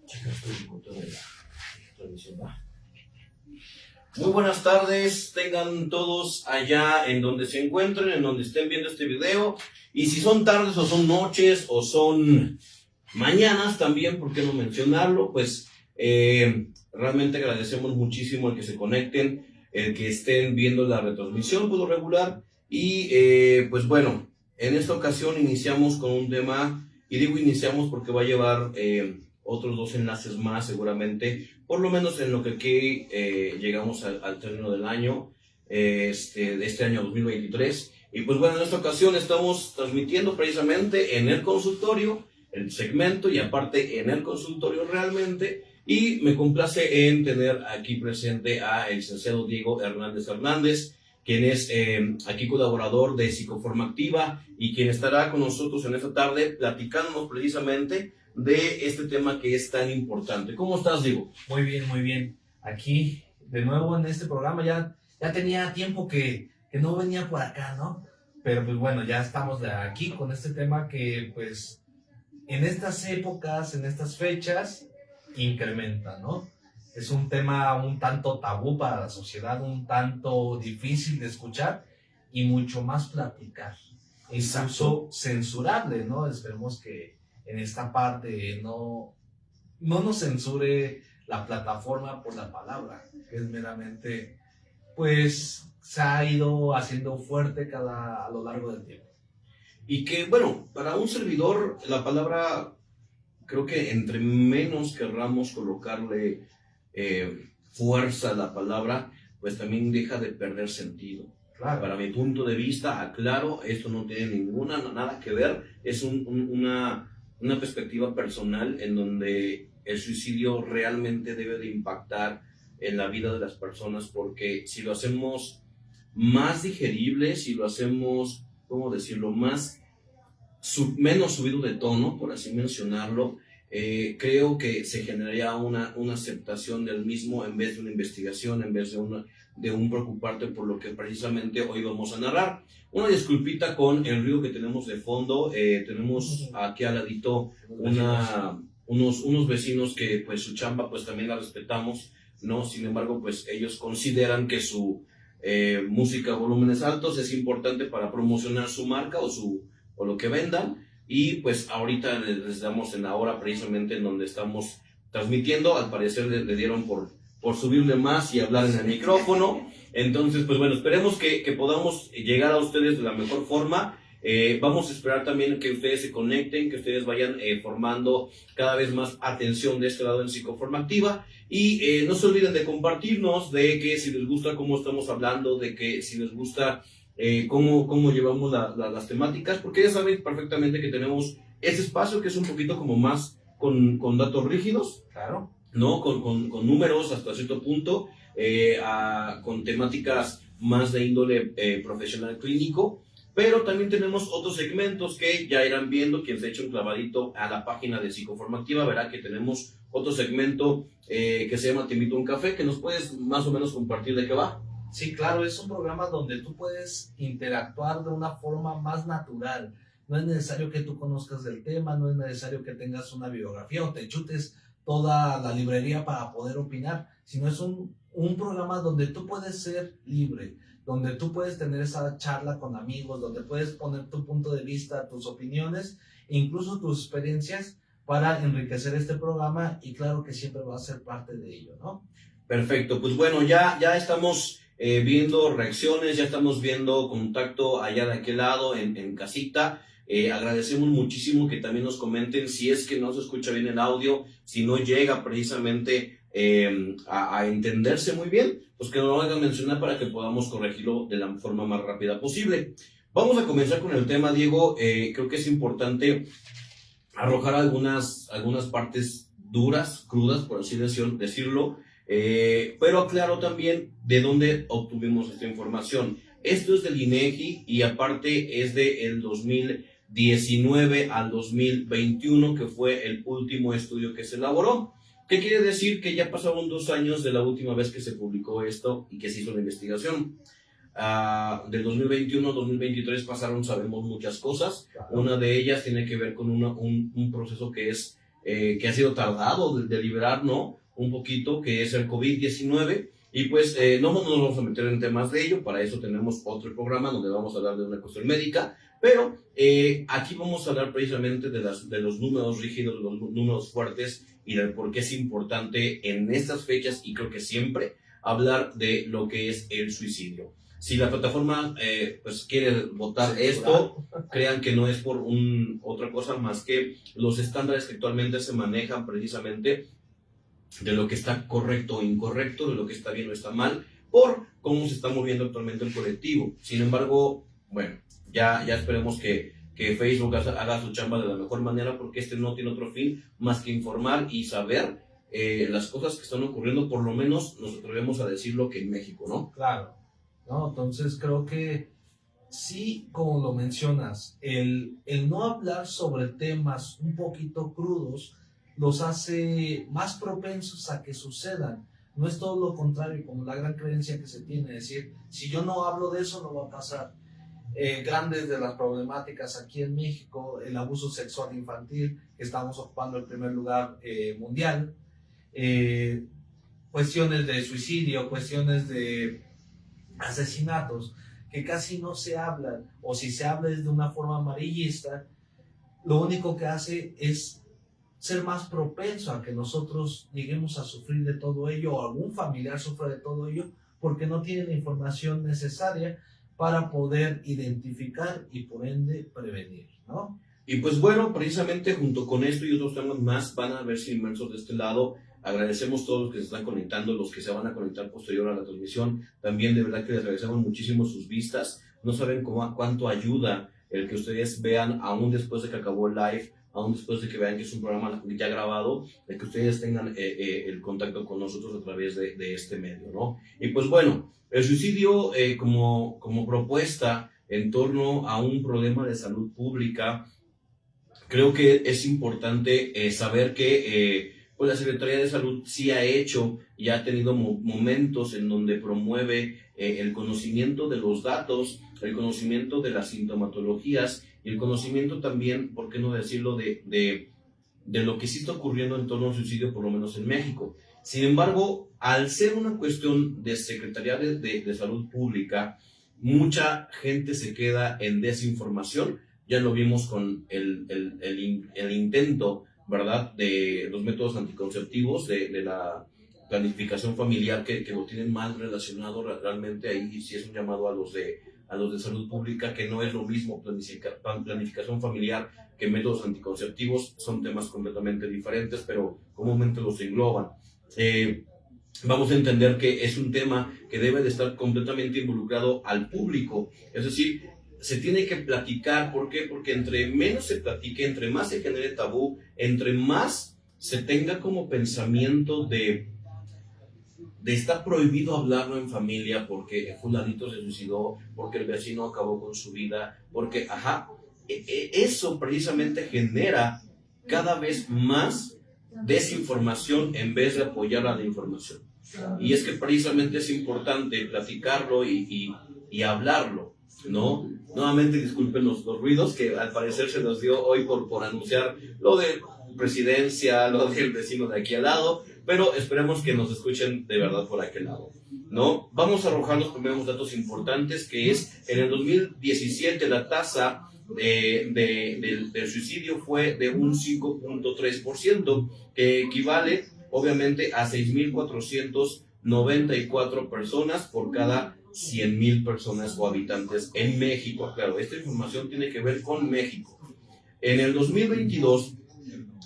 Chicas, tu punto de la transmisión, ¿va? Muy buenas tardes, tengan todos allá en donde se encuentren, en donde estén viendo este video. Y si son tardes o son noches o son mañanas también, ¿por qué no mencionarlo? Pues realmente agradecemos muchísimo el que se conecten, el que estén viendo la retransmisión por lo regular. Y pues bueno, en esta ocasión iniciamos con un tema, y digo iniciamos porque va a llevar otros dos enlaces más seguramente, por lo menos en lo que aquí llegamos al término del año, de este año 2023. Y pues bueno, en esta ocasión estamos transmitiendo precisamente en el consultorio, el segmento, y aparte en el consultorio realmente. Y me complace en tener aquí presente a el licenciado Diego Hernández, quien es aquí colaborador de Psicoforma Activa y quien estará con nosotros en esta tarde platicándonos precisamente de este tema que es tan importante. ¿Cómo estás, Diego? Muy bien, muy bien. Aquí, de nuevo en este programa, ya tenía tiempo que no venía por acá, ¿no? Pero pues bueno, ya estamos aquí con este tema que pues en estas épocas, en estas fechas, incrementa, ¿no? Es un tema un tanto tabú para la sociedad, un tanto difícil de escuchar y mucho más platicar. Incluso censurable, ¿no? Esperemos que en esta parte no nos censure la plataforma por la palabra, que es meramente, pues, se ha ido haciendo fuerte a lo largo del tiempo. Y que, bueno, para un servidor, la palabra, creo que entre menos querramos colocarle fuerza a la palabra, pues también deja de perder sentido. Claro. Para mi punto de vista, aclaro, esto no tiene nada que ver, es una perspectiva personal en donde el suicidio realmente debe de impactar en la vida de las personas, porque si lo hacemos más digerible, si lo hacemos, ¿cómo decirlo?, menos subido de tono, por así mencionarlo, creo que se generaría una aceptación del mismo en vez de una investigación, en vez de un preocuparte por lo que precisamente hoy vamos a narrar. Una disculpita con el ruido que tenemos de fondo. Tenemos aquí al ladito unos vecinos que pues su chamba pues también la respetamos, ¿no? Sin embargo, pues ellos consideran que su música a volúmenes altos es importante para promocionar su marca o lo que vendan. Y pues ahorita les damos en la hora precisamente en donde estamos transmitiendo. Al parecer le dieron por subirle más y hablar en el micrófono. Entonces, pues bueno, esperemos que podamos llegar a ustedes de la mejor forma. Vamos a esperar también que ustedes se conecten, que ustedes vayan formando cada vez más atención de este lado en Psicoforma Activa. Y no se olviden de compartirnos, de que si les gusta cómo estamos hablando, de que si les gusta cómo llevamos las temáticas, porque ya saben perfectamente que tenemos ese espacio que es un poquito como más con datos rígidos, claro, ¿no? Con números hasta cierto punto, con temáticas más de índole profesional clínico, pero también tenemos otros segmentos que ya irán viendo. Quien se ha hecho un clavadito a la página de Psicoforma Activa verá que tenemos otro segmento que se llama Te invito a un café, que nos puedes más o menos compartir de qué va. Sí, claro, es un programa donde tú puedes interactuar de una forma más natural. No es necesario que tú conozcas del tema, no es necesario que tengas una biografía o te chutes toda la librería para poder opinar, sino es un programa donde tú puedes ser libre, donde tú puedes tener esa charla con amigos, donde puedes poner tu punto de vista, tus opiniones e incluso tus experiencias para enriquecer este programa, y claro que siempre va a ser parte de ello, ¿no? Perfecto, pues bueno, ya estamos viendo reacciones, ya estamos viendo contacto allá de aquel lado en casita. Agradecemos muchísimo que también nos comenten si es que no se escucha bien el audio, si no llega precisamente a entenderse muy bien, pues que nos lo hagan mencionar para que podamos corregirlo de la forma más rápida posible. Vamos a comenzar con el tema, Diego. Creo que es importante arrojar algunas partes duras, crudas, por así decirlo, pero aclaro también de dónde obtuvimos esta información. Esto es del INEGI y aparte es del 2019 al 2021, que fue el último estudio que se elaboró. ¿Qué quiere decir? Que ya pasaron 2 años de la última vez que se publicó esto y que se hizo la investigación. Del 2021 al 2023 pasaron, sabemos, muchas cosas. Una de ellas tiene que ver con un proceso que es que ha sido tardado de liberar, ¿no? Un poquito, que es el COVID-19. Y pues no nos vamos a meter en temas de ello, para eso tenemos otro programa donde vamos a hablar de una cuestión médica, pero aquí vamos a hablar precisamente de los números rígidos, los números fuertes y de por qué es importante en estas fechas, y creo que siempre, hablar de lo que es el suicidio. Si la plataforma pues quiere votar esto, crean que no es por otra cosa más que los estándares que actualmente se manejan precisamente de lo que está correcto o incorrecto, de lo que está bien o está mal, por cómo se está moviendo actualmente el colectivo. Sin embargo, bueno, ya esperemos que Facebook haga su chamba de la mejor manera, porque no tiene otro fin más que informar y saber las cosas que están ocurriendo, por lo menos nos atrevemos a decirlo, que en México, ¿no? Claro, ¿no? Entonces creo que sí, como lo mencionas, el no hablar sobre temas un poquito crudos los hace más propensos a que sucedan. No es todo lo contrario, como la gran creencia que se tiene, es decir, si yo no hablo de eso, no va a pasar. Grandes de las problemáticas aquí en México, el abuso sexual infantil, que estamos ocupando el primer lugar mundial, cuestiones de suicidio, cuestiones de asesinatos, que casi no se hablan, o si se habla es de una forma amarillista, lo único que hace es ser más propenso a que nosotros lleguemos a sufrir de todo ello, o algún familiar sufra de todo ello, porque no tiene la información necesaria para poder identificar y por ende prevenir, ¿no? Y pues bueno, precisamente junto con esto y otros temas más van a verse inmersos de este lado. Agradecemos a todos los que se están conectando, los que se van a conectar posterior a la transmisión. También de verdad que les agradecemos muchísimo sus vistas. No saben cuánto ayuda el que ustedes vean, aún después de que acabó el live, aún después de que vean que es un programa ya grabado, de que ustedes tengan el contacto con nosotros a través de este medio, ¿no? Y pues bueno, el suicidio como propuesta en torno a un problema de salud pública, creo que es importante saber que pues la Secretaría de Salud sí ha hecho y ha tenido momentos en donde promueve el conocimiento de los datos, el conocimiento de las sintomatologías y el conocimiento también, por qué no decirlo, de lo que sí está ocurriendo en torno al suicidio, por lo menos en México. Sin embargo, al ser una cuestión de Secretaría de Salud Pública, mucha gente se queda en desinformación. Ya lo vimos con el intento, ¿verdad?, de los métodos anticonceptivos, de la planificación familiar, que lo tienen mal relacionado realmente. Ahí sí es un llamado a los de salud pública, que no es lo mismo planificación familiar que métodos anticonceptivos, son temas completamente diferentes, pero comúnmente los engloban. Vamos a entender que es un tema que debe de estar completamente involucrado al público, es decir, se tiene que platicar. ¿Por qué? Porque entre menos se platique, entre más se genere tabú, entre más se tenga como pensamiento de estar prohibido hablarlo en familia, porque fulanito se suicidó, porque el vecino acabó con su vida, porque, eso precisamente genera cada vez más desinformación en vez de apoyar a la información. Y es que precisamente es importante platicarlo y hablarlo, ¿no? Nuevamente disculpen los ruidos que al parecer se nos dio hoy por anunciar lo de presidencia, lo del vecino de aquí al lado, pero esperemos que nos escuchen de verdad por aquel lado, ¿no? Vamos a arrojar los primeros datos importantes, que es en el 2017 la tasa del suicidio fue de un 5.3%, que equivale obviamente a 6.494 personas por cada 100,000 personas o habitantes en México. Claro, esta información tiene que ver con México. En el 2022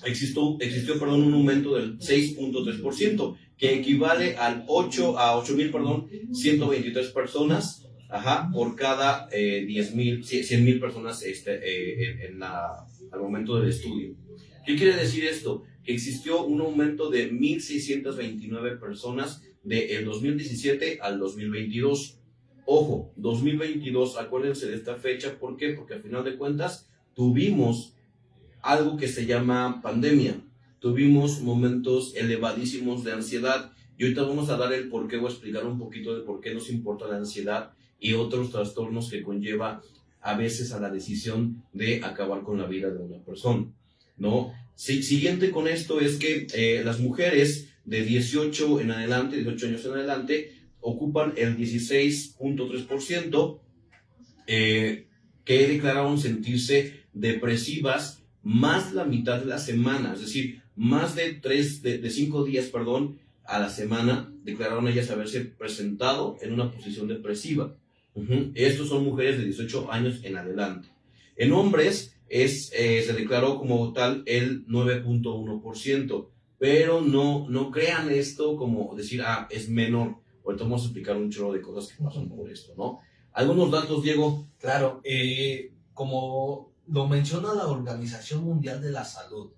existió un aumento del 6.3%, que equivale al 8.123 personas por cada 100,000 personas al momento del estudio. ¿Qué quiere decir esto? Que existió un aumento de 1.629 personas del 2017 al 2022. Ojo, 2022, acuérdense de esta fecha. ¿Por qué? Porque al final de cuentas tuvimos algo que se llama pandemia. Tuvimos momentos elevadísimos de ansiedad. Y ahorita vamos a dar el por qué, voy a explicar un poquito de por qué nos importa la ansiedad y otros trastornos que conlleva a veces a la decisión de acabar con la vida de una persona, ¿no? Sí, siguiente con esto es que las mujeres de 18 en adelante, 18 años en adelante, ocupan el 16.3%, que declararon sentirse depresivas más la mitad de la semana, es decir, más de 5 días, perdón, a la semana, declararon ellas haberse presentado en una posición depresiva. Estos son mujeres de 18 años en adelante. En hombres se declaró como tal el 9.1%, pero no crean esto como decir, es menor. Ahorita vamos a explicar un chorro de cosas que pasan por esto, ¿no? Algunos datos, Diego. Claro, como lo menciona la Organización Mundial de la Salud,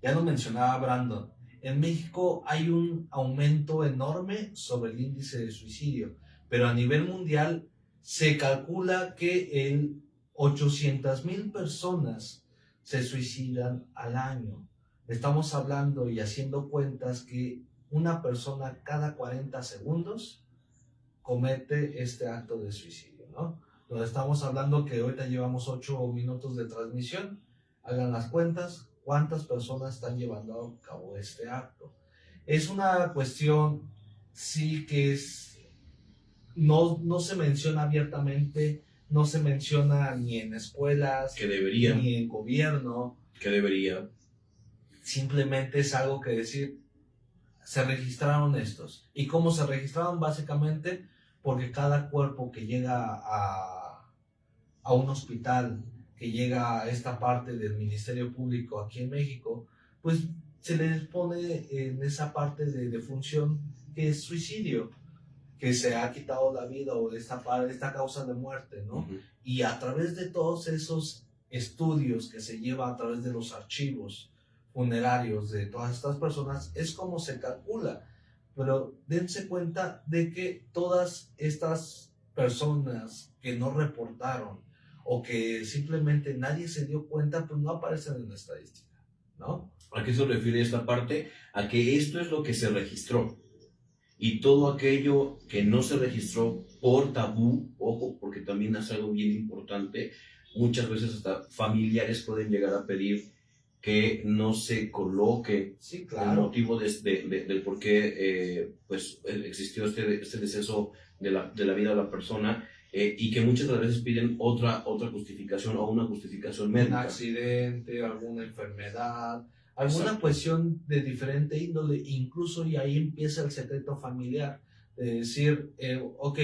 ya lo mencionaba Brandon, en México hay un aumento enorme sobre el índice de suicidio, pero a nivel mundial se calcula que 800,000 personas se suicidan al año. Estamos hablando y haciendo cuentas que una persona cada 40 segundos comete este acto de suicidio, ¿no? Donde estamos hablando que ahorita llevamos 8 minutos de transmisión, hagan las cuentas, ¿cuántas personas están llevando a cabo este acto? Es una cuestión, sí, que no se menciona abiertamente, no se menciona ni en escuelas, que debería, ni en gobierno. Que debería. Simplemente es algo que decir, se registraron estos. ¿Y cómo se registraron? Básicamente porque cada cuerpo que llega a un hospital, que llega a esta parte del Ministerio Público aquí en México, pues se les pone en esa parte de función que es suicidio, que se ha quitado la vida o esta causa de muerte, ¿no? Uh-huh. Y a través de todos esos estudios que se lleva a través de los archivos funerarios de todas estas personas, es como se calcula. Pero dense cuenta de que todas estas personas que no reportaron o que simplemente nadie se dio cuenta, pues no aparecen en la estadística, ¿no? ¿A qué se refiere esta parte? A que esto es lo que se registró. Y todo aquello que no se registró por tabú, ojo, porque también es algo bien importante, muchas veces hasta familiares pueden llegar a pedir que no se coloque, sí, claro, el motivo del por qué pues, existió este deceso de la vida de la persona, y que muchas de las veces piden otra justificación o una justificación médica. Un accidente, alguna enfermedad, alguna Exacto. Cuestión de diferente índole, incluso, y ahí empieza el secreto familiar, de decir, ok,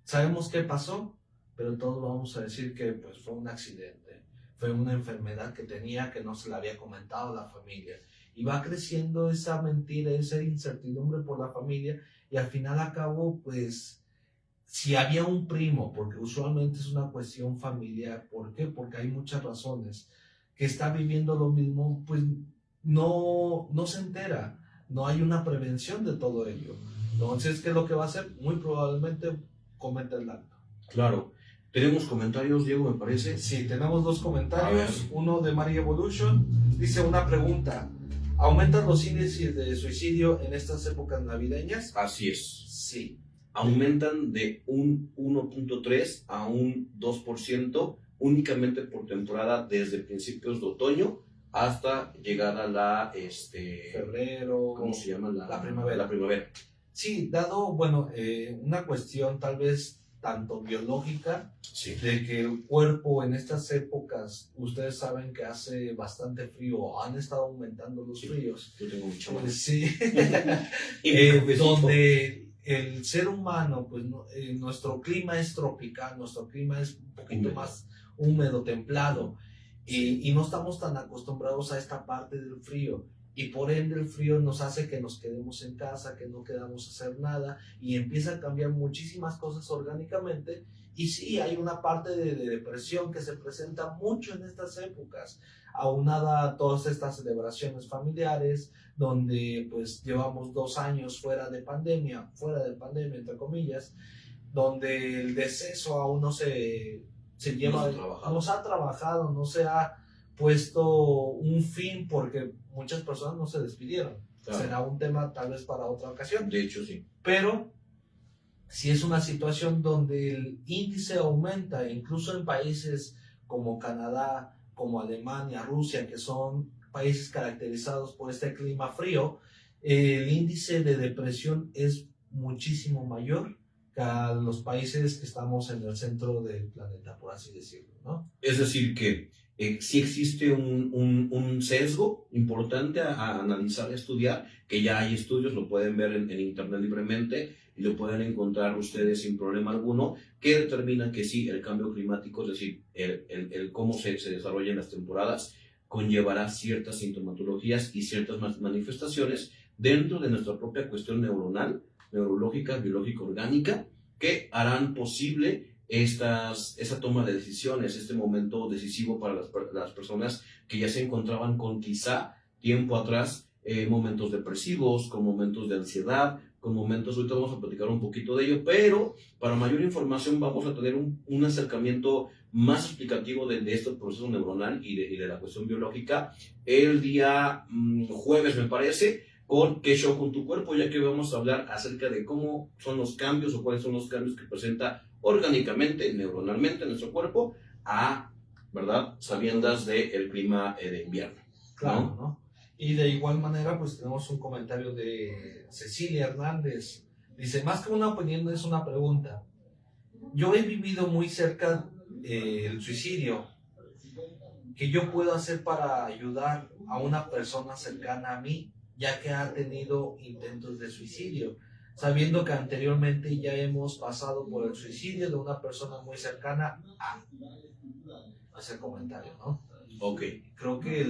sabemos qué pasó, pero todos vamos a decir que pues fue un accidente, fue una enfermedad que tenía, que no se le había comentado a la familia, y va creciendo esa mentira, esa incertidumbre por la familia, y al final a cabo, pues, si había un primo, porque usualmente es una cuestión familiar, ¿por qué? Porque hay muchas razones, que está viviendo lo mismo, pues no se entera, no hay una prevención de todo ello. Entonces, ¿qué es lo que va a hacer? Muy probablemente cometa el acto. Claro. ¿Tenemos comentarios, Diego, me parece? Sí, tenemos 2 comentarios. Uno de Maria Evolution. Dice una pregunta. ¿Aumentan los índices de suicidio en estas épocas navideñas? Así es. Sí. Aumentan de un 1.3 a un 2% únicamente por temporada, desde principios de otoño hasta llegar a la febrero. ¿Cómo se llama? La primavera. La primavera. Sí, dado, bueno, una cuestión tal vez tanto biológica, sí, de que el cuerpo en estas épocas, ustedes saben que hace bastante frío, han estado aumentando los fríos. Yo tengo mucho más. Sí. Donde el ser humano, pues nuestro clima es tropical, nuestro clima es un poquito más húmedo, templado, y no estamos tan acostumbrados a esta parte del frío. Y por ende el frío nos hace que nos quedemos en casa, que no quedamos a hacer nada, y empieza a cambiar muchísimas cosas orgánicamente. Y sí, hay una parte de depresión que se presenta mucho en estas épocas, aunada a todas estas celebraciones familiares, donde pues llevamos 2 años fuera de pandemia entre comillas, donde el deceso aún no se lleva, no se ha trabajado, no se ha puesto un fin, porque muchas personas no se despidieron. Claro. Será un tema tal vez para otra ocasión. De hecho, sí. Pero si es una situación donde el índice aumenta, incluso en países como Canadá, como Alemania, Rusia, que son países caracterizados por este clima frío, el índice de depresión es muchísimo mayor que a los países que estamos en el centro del planeta, por así decirlo, ¿no? Es decir, que sí existe un sesgo importante a analizar, a estudiar, que ya hay estudios, lo pueden ver en internet libremente y lo pueden encontrar ustedes sin problema alguno, que determina que sí, el cambio climático, es decir, el cómo se desarrollan las temporadas, conllevará ciertas sintomatologías y ciertas manifestaciones dentro de nuestra propia cuestión neuronal, neurológica, biológica, orgánica, que harán posible esa toma de decisiones, este momento decisivo para las personas que ya se encontraban con quizá tiempo atrás momentos depresivos, con momentos de ansiedad, con momentos, ahorita vamos a platicar un poquito de ello, pero para mayor información vamos a tener un acercamiento más explicativo de este proceso neuronal y de la cuestión biológica el día jueves, me parece, con ¿Qué show con tu cuerpo? Ya que vamos a hablar acerca de cómo son los cambios o cuáles son los cambios que presenta orgánicamente, neuronalmente en nuestro cuerpo, ¿verdad? Sabiendas del clima de invierno. Claro, ¿no? Y de igual manera, pues tenemos un comentario de Cecilia Hernández. Dice, más que una opinión, es una pregunta. Yo he vivido muy cerca el suicidio. ¿Qué yo puedo hacer para ayudar a una persona cercana a mí, ya que ha tenido intentos de suicidio? Sabiendo que anteriormente ya hemos pasado por el suicidio de una persona muy cercana a ese comentario, ¿no? Ok. Creo que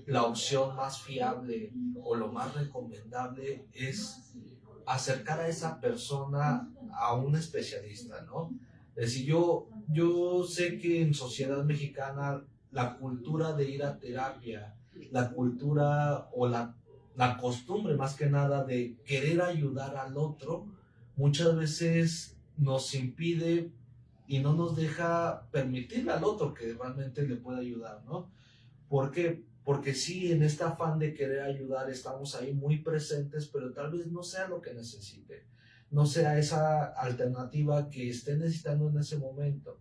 la opción más fiable o lo más recomendable es acercar a esa persona a un especialista, ¿no? Es decir, yo sé que en sociedad mexicana la cultura de ir a terapia, la cultura o la costumbre más que nada de querer ayudar al otro, muchas veces nos impide y no nos deja permitirle al otro que realmente le pueda ayudar, ¿no? ¿Por qué? Porque sí, en este afán de querer ayudar estamos ahí muy presentes, pero tal vez no sea lo que necesite, no sea esa alternativa que esté necesitando en ese momento.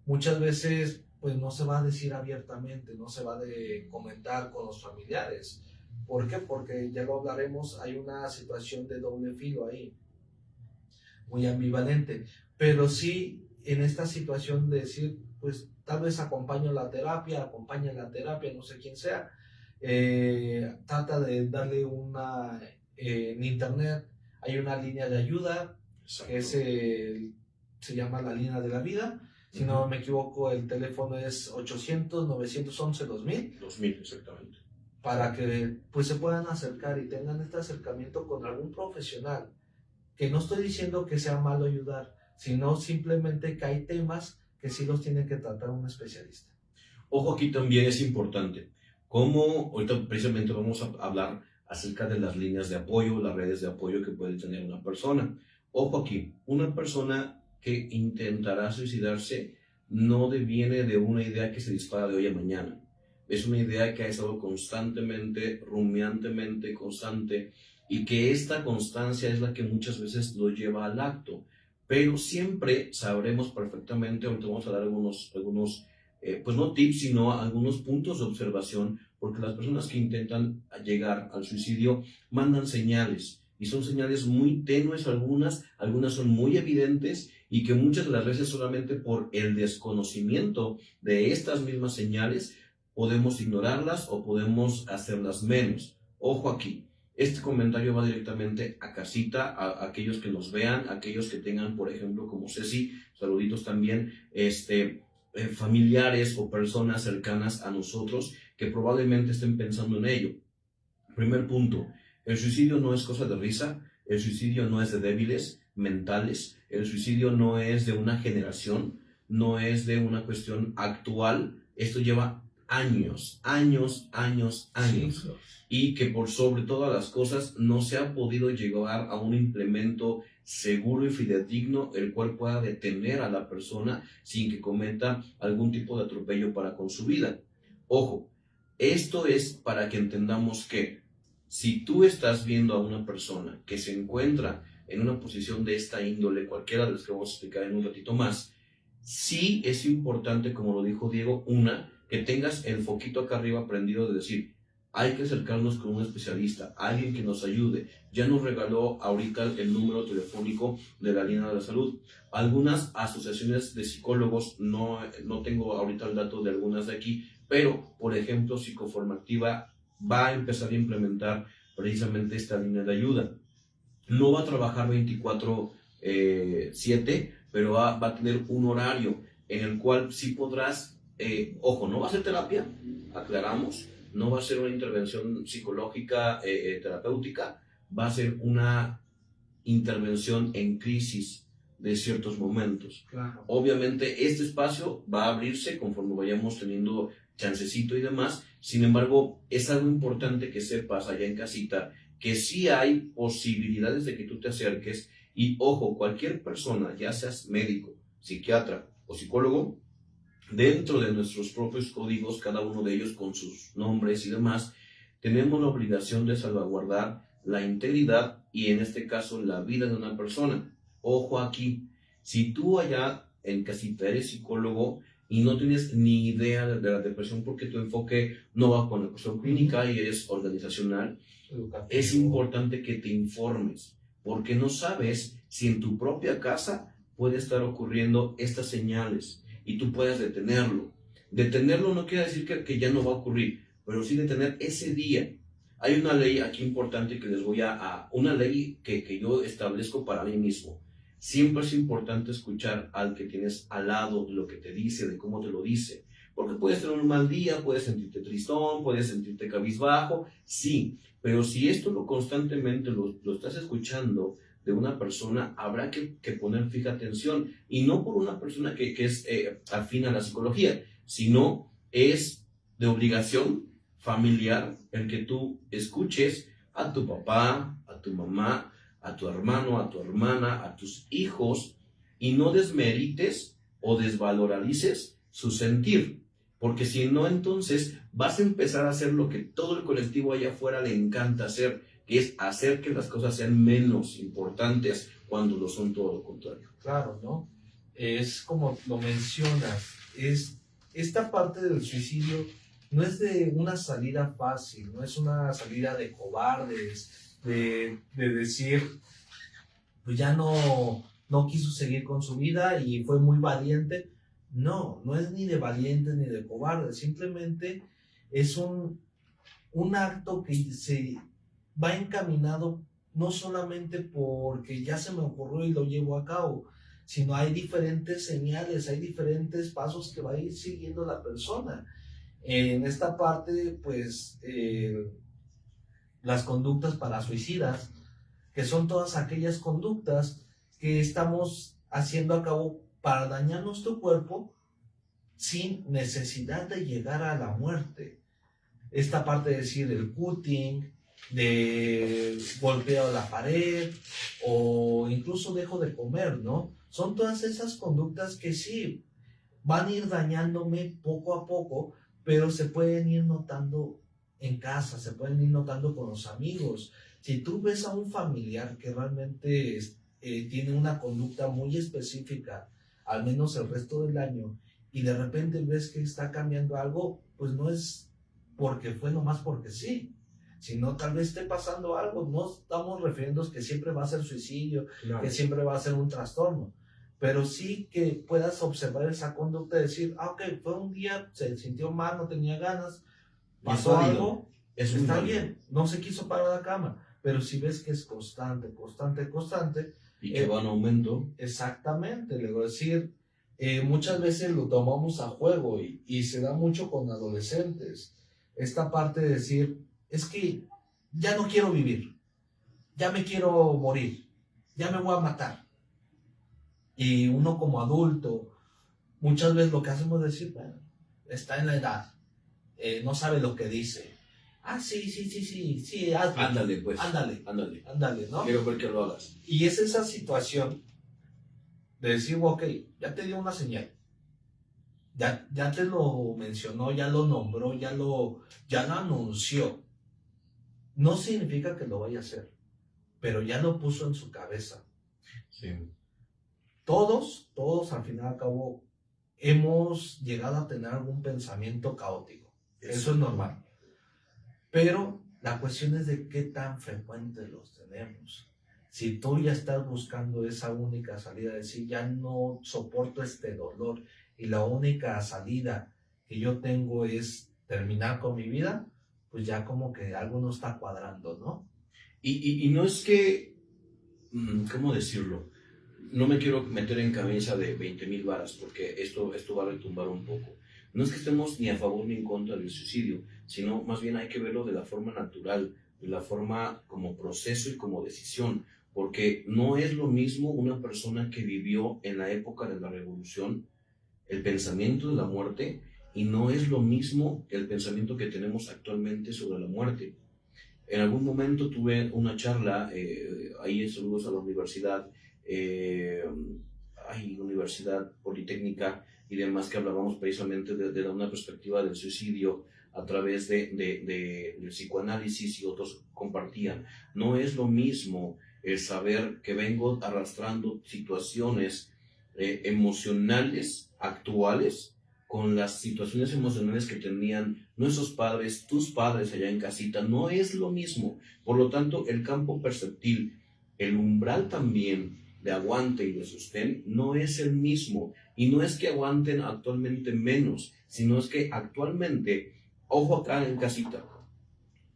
Muchas veces, pues no se va a decir abiertamente, no se va a comentar con los familiares. ¿Por qué? Porque ya lo hablaremos, hay una situación de doble filo ahí, muy ambivalente, pero sí en esta situación de decir, pues tal vez acompaña la terapia, no sé quién sea, trata de darle en internet hay una línea de ayuda. Exacto. Que se llama la línea de la vida. Si no me equivoco, el teléfono es 800-911-2000. 2000, exactamente. Para que pues se puedan acercar y tengan este acercamiento con algún profesional. Que no estoy diciendo que sea malo ayudar, sino simplemente que hay temas que sí los tiene que tratar un especialista. Ojo, aquí también es importante, como ahorita precisamente vamos a hablar acerca de las líneas de apoyo, las redes de apoyo que puede tener una persona. Ojo aquí, una persona que intentará suicidarse no deviene de una idea que se dispara de hoy a mañana. Es una idea que ha estado constantemente, rumiantemente constante, y que esta constancia es la que muchas veces lo lleva al acto. Pero siempre sabremos perfectamente, ahorita vamos a dar algunos pues no tips, sino algunos puntos de observación, porque las personas que intentan llegar al suicidio mandan señales, y son señales muy tenues algunas son muy evidentes, y que muchas de las veces solamente por el desconocimiento de estas mismas señales podemos ignorarlas o podemos hacerlas menos. Ojo aquí. Este comentario va directamente a casita, a aquellos que nos vean, a aquellos que tengan, por ejemplo, como Ceci, saluditos también, familiares o personas cercanas a nosotros que probablemente estén pensando en ello. Primer punto, el suicidio no es cosa de risa, el suicidio no es de débiles mentales, el suicidio no es de una generación, no es de una cuestión actual, esto lleva años. Sí. Y que por sobre todas las cosas no se ha podido llegar a un implemento seguro y fidedigno el cual pueda detener a la persona sin que cometa algún tipo de atropello para con su vida. Ojo, esto es para que entendamos que si tú estás viendo a una persona que se encuentra en una posición de esta índole, cualquiera de las que vamos a explicar en un ratito más, Sí es importante, como lo dijo Diego, que tengas el foquito acá arriba prendido de decir, hay que acercarnos con un especialista, alguien que nos ayude. Ya nos regaló ahorita el número telefónico de la línea de la salud. Algunas asociaciones de psicólogos, no tengo ahorita el dato de algunas de aquí, pero, por ejemplo, Psicoformativa va a empezar a implementar precisamente esta línea de ayuda. No va a trabajar 24/7, pero va a tener un horario en el cual sí podrás, ojo, no va a ser terapia, aclaramos, no va a ser una intervención psicológica terapéutica, va a ser una intervención en crisis de ciertos momentos. Claro. Obviamente este espacio va a abrirse conforme vayamos teniendo chancecito y demás, sin embargo es algo importante que sepas allá en casita que sí hay posibilidades de que tú te acerques y ojo, cualquier persona, ya seas médico, psiquiatra o psicólogo, dentro de nuestros propios códigos, cada uno de ellos con sus nombres y demás, tenemos la obligación de salvaguardar la integridad y en este caso la vida de una persona. Ojo aquí, si tú allá en casita eres psicólogo y no tienes ni idea de la depresión porque tu enfoque no va con la cuestión clínica y es organizacional, es importante que te informes porque no sabes si en tu propia casa puede estar ocurriendo estas señales y tú puedes detenerlo. Detenerlo no quiere decir que ya no va a ocurrir, pero sí detener ese día. Hay una ley aquí importante que les voy una ley que yo establezco para mí mismo. Siempre es importante escuchar al que tienes al lado, de lo que te dice, de cómo te lo dice. Porque puedes tener un mal día, puedes sentirte tristón, puedes sentirte cabizbajo, sí. Pero si esto constantemente lo estás escuchando de una persona, habrá que poner fija atención. Y no por una persona que es afín a la psicología, sino es de obligación familiar el que tú escuches a tu papá, a tu mamá, a tu hermano, a tu hermana, a tus hijos, y no desmerites o desvalorices su sentir. Porque si no, entonces vas a empezar a hacer lo que todo el colectivo allá afuera le encanta hacer, que es hacer que las cosas sean menos importantes cuando lo son todo lo contrario. Claro, ¿no? Es como lo mencionas, esta parte del suicidio no es de una salida fácil, no es una salida de cobardes, de decir, pues ya no quiso seguir con su vida y fue muy valiente. No es ni de valiente ni de cobarde, simplemente es un acto que se va encaminado no solamente porque ya se me ocurrió y lo llevo a cabo, sino hay diferentes señales, hay diferentes pasos que va a ir siguiendo la persona. En esta parte, pues, las conductas para suicidas, que son todas aquellas conductas que estamos haciendo a cabo para dañar nuestro cuerpo sin necesidad de llegar a la muerte. Esta parte de decir el cutting, de golpeo la pared o incluso dejo de comer, ¿no? Son todas esas conductas que sí van a ir dañándome poco a poco, pero se pueden ir notando en casa, se pueden ir notando con los amigos. Si tú ves a un familiar que realmente tiene una conducta muy específica, al menos el resto del año, y de repente ves que está cambiando algo, pues no es porque fue nomás porque sí, sino tal vez esté pasando algo. No estamos refiriéndonos que siempre va a ser suicidio, claro, que siempre va a ser un trastorno, pero sí que puedas observar esa conducta y decir, ok, fue un día, se sintió mal, no tenía ganas, pasó algo, está bien, no se quiso parar de la cama, pero si ves que es constante, y que va en aumento. Exactamente, le voy a decir, muchas veces lo tomamos a juego y se da mucho con adolescentes. Esta parte de decir, es que ya no quiero vivir, ya me quiero morir, ya me voy a matar. Y uno como adulto, muchas veces lo que hacemos es decir, bueno, está en la edad, no sabe lo que dice. Ah, sí, hazlo. Ándale, pues. Ándale, ¿no? Quiero ver que lo hagas. Y es esa situación de decir, ok, ya te dio una señal. Ya te lo mencionó, ya lo nombró, ya lo anunció. No significa que lo vaya a hacer, pero ya lo puso en su cabeza. Sí. Todos al final y al cabo, hemos llegado a tener algún pensamiento caótico. Eso es normal. Pero la cuestión es de qué tan frecuentes los tenemos. Si tú ya estás buscando esa única salida, decir, ya no soporto este dolor y la única salida que yo tengo es terminar con mi vida, pues ya como que algo no está cuadrando, ¿no? Y no es que, ¿cómo decirlo? No me quiero meter en cabeza de 20,000 varas, porque esto va a retumbar un poco. No es que estemos ni a favor ni en contra del suicidio, sino más bien hay que verlo de la forma natural, de la forma como proceso y como decisión, porque no es lo mismo una persona que vivió en la época de la revolución el pensamiento de la muerte, y no es lo mismo el pensamiento que tenemos actualmente sobre la muerte. En algún momento tuve una charla, ahí saludos a la universidad, Universidad Politécnica y demás, que hablábamos precisamente de una perspectiva del suicidio a través del psicoanálisis, y otros compartían. No es lo mismo el saber que vengo arrastrando situaciones emocionales actuales con las situaciones emocionales que tenían nuestros padres, tus padres allá en casita. No es lo mismo. Por lo tanto, el campo perceptil, el umbral también de aguante y de sostén no es el mismo. Y no es que aguanten actualmente menos, sino es que actualmente, ojo acá en casita,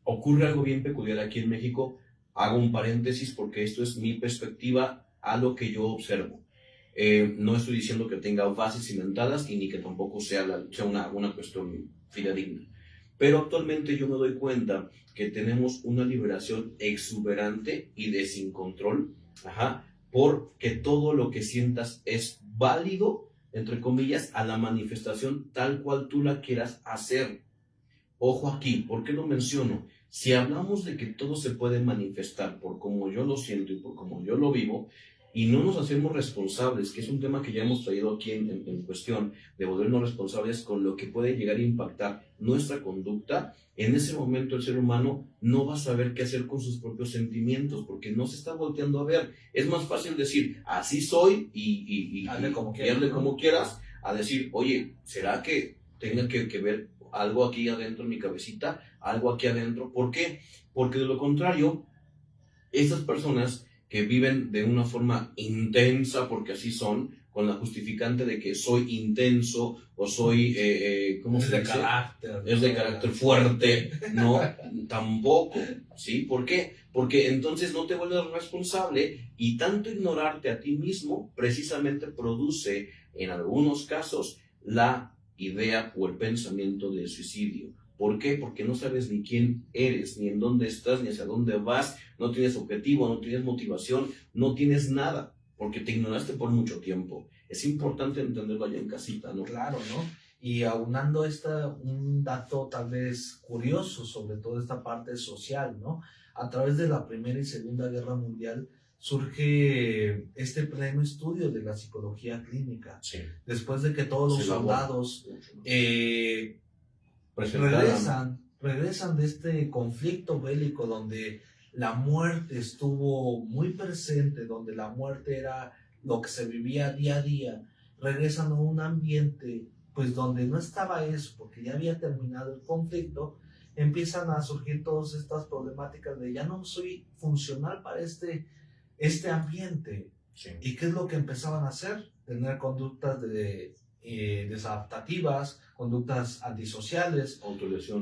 ocurre algo bien peculiar aquí en México. Hago un paréntesis porque esto es mi perspectiva a lo que yo observo. No estoy diciendo que tenga bases cimentadas y ni que tampoco sea una cuestión fidedigna. Pero actualmente yo me doy cuenta que tenemos una liberación exuberante y de sin control, porque todo lo que sientas es válido, entre comillas, a la manifestación tal cual tú la quieras hacer. Ojo aquí, ¿por qué lo menciono? Si hablamos de que todo se puede manifestar por como yo lo siento y por como yo lo vivo, y no nos hacemos responsables, que es un tema que ya hemos traído aquí en cuestión, de volvernos responsables con lo que puede llegar a impactar nuestra conducta, en ese momento el ser humano no va a saber qué hacer con sus propios sentimientos, porque no se está volteando a ver. Es más fácil decir, así soy, y hazle como quieras, a decir, oye, ¿será que tenga que ver algo aquí adentro en mi cabecita, algo aquí adentro? ¿Por qué? Porque de lo contrario, estas personas que viven de una forma intensa, porque así son, con la justificante de que soy intenso o soy, ¿cómo se dice? Es de carácter fuerte, no, tampoco, ¿sí? ¿Por qué? Porque entonces no te vuelves responsable, y tanto ignorarte a ti mismo precisamente produce, en algunos casos, la idea o el pensamiento de suicidio. ¿Por qué? Porque no sabes ni quién eres, ni en dónde estás, ni hacia dónde vas, no tienes objetivo, no tienes motivación, no tienes nada, porque te ignoraste por mucho tiempo. Es importante entenderlo allá en casita, ¿no? Claro, ¿no? Y aunando un dato tal vez curioso sobre toda esta parte social, ¿no? A través de la Primera y Segunda Guerra Mundial surge este pleno estudio de la psicología clínica. Sí. Después de que todos los soldados regresan de este conflicto bélico donde la muerte estuvo muy presente, donde la muerte era lo que se vivía día a día, regresan a un ambiente pues donde no estaba eso, porque ya había terminado el conflicto, empiezan a surgir todas estas problemáticas de ya no soy funcional para este ambiente. Sí. ¿Y qué es lo que empezaban a hacer? Tener conductas desadaptativas, conductas antisociales,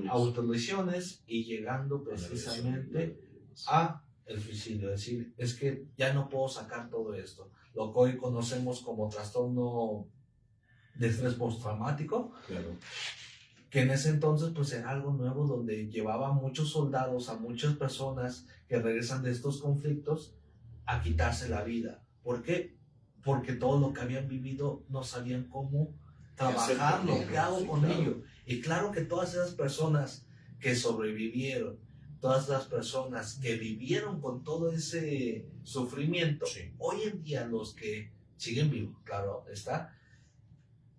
autolesiones, y llegando precisamente a el suicidio. Es decir, es que ya no puedo sacar todo esto, lo que hoy conocemos como trastorno de estrés postraumático. Claro. Que en ese entonces pues era algo nuevo, donde llevaba a muchos soldados, a muchas personas que regresan de estos conflictos a quitarse la vida. ¿Por qué? Porque todo lo que habían vivido no sabían cómo trabajarlo, qué hago con ello. Y claro que todas esas personas que sobrevivieron, todas las personas que vivieron con todo ese sufrimiento, hoy en día los que siguen vivos, claro está,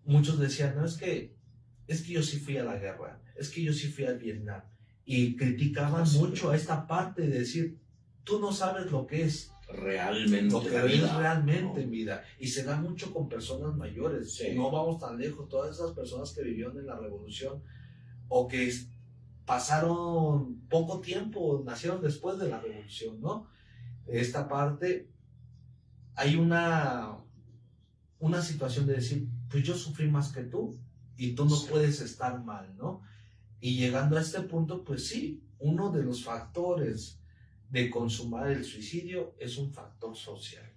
muchos decían, no, es que yo sí fui a la guerra, es que yo sí fui al Vietnam, y criticaban mucho a esta parte de decir, tú no sabes lo que es. realmente lo que la es vida, realmente ¿no? en vida. Y se da mucho con personas mayores. Sí. No vamos tan lejos. Todas esas personas que vivieron en la revolución o que pasaron poco tiempo, nacieron después de la revolución, ¿no? Esta parte, hay una situación de decir, pues yo sufrí más que tú y tú no Sí. puedes estar mal, ¿no? Y llegando a este punto, pues sí, uno de los factores de consumar el suicidio es un factor social.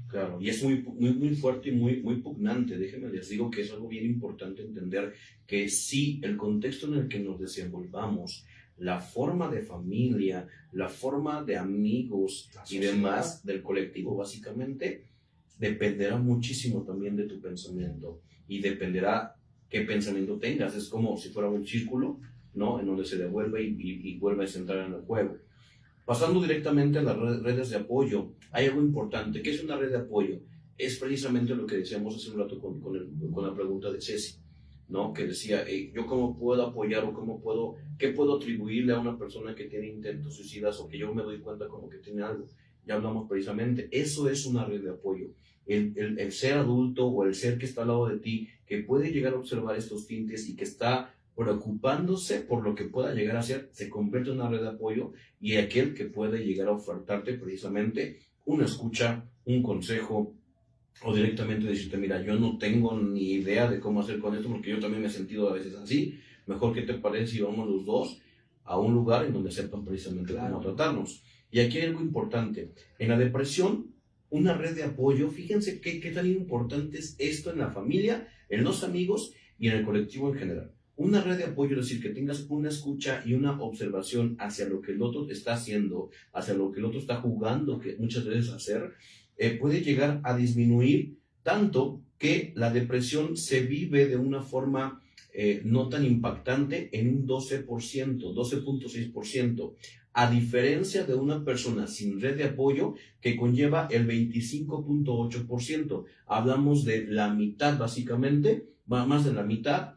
Claro, y es muy fuerte y muy pugnante. Déjenme les digo que es algo bien importante entender que sí, el contexto en el que nos desenvolvamos, la forma de familia, la forma de amigos La y sociedad. demás del colectivo, básicamente, dependerá muchísimo también de tu pensamiento y dependerá qué pensamiento tengas. Es como si fuera un círculo, ¿no? En donde se devuelve y vuelve a entrar en el juego. Pasando directamente a las redes de apoyo, hay algo importante. ¿Qué es una red de apoyo? Es precisamente lo que decíamos hace un rato con la pregunta de Ceci, ¿no? Que decía, ¿yo cómo puedo apoyar o qué puedo atribuirle a una persona que tiene intentos suicidas o que yo me doy cuenta como que tiene algo? Ya hablamos precisamente, eso es una red de apoyo. El ser adulto o el ser que está al lado de ti, que puede llegar a observar estos tintes y que está preocupándose por lo que pueda llegar a ser, se convierte en una red de apoyo y aquel que puede llegar a ofertarte precisamente una escucha, un consejo o directamente decirte, mira, yo no tengo ni idea de cómo hacer con esto porque yo también me he sentido a veces así, mejor que te parece si vamos los dos a un lugar en donde sepan precisamente cómo tratarnos. Y aquí hay algo importante, en la depresión, una red de apoyo, fíjense qué tan importante es esto en la familia, en los amigos y en el colectivo en general. Una red de apoyo, es decir, que tengas una escucha y una observación hacia lo que el otro está haciendo, hacia lo que el otro está jugando, que muchas veces hacer, puede llegar a disminuir tanto que la depresión se vive de una forma no tan impactante en un 12%, 12.6%, a diferencia de una persona sin red de apoyo que conlleva el 25.8%. Hablamos de la mitad, básicamente, más de la mitad.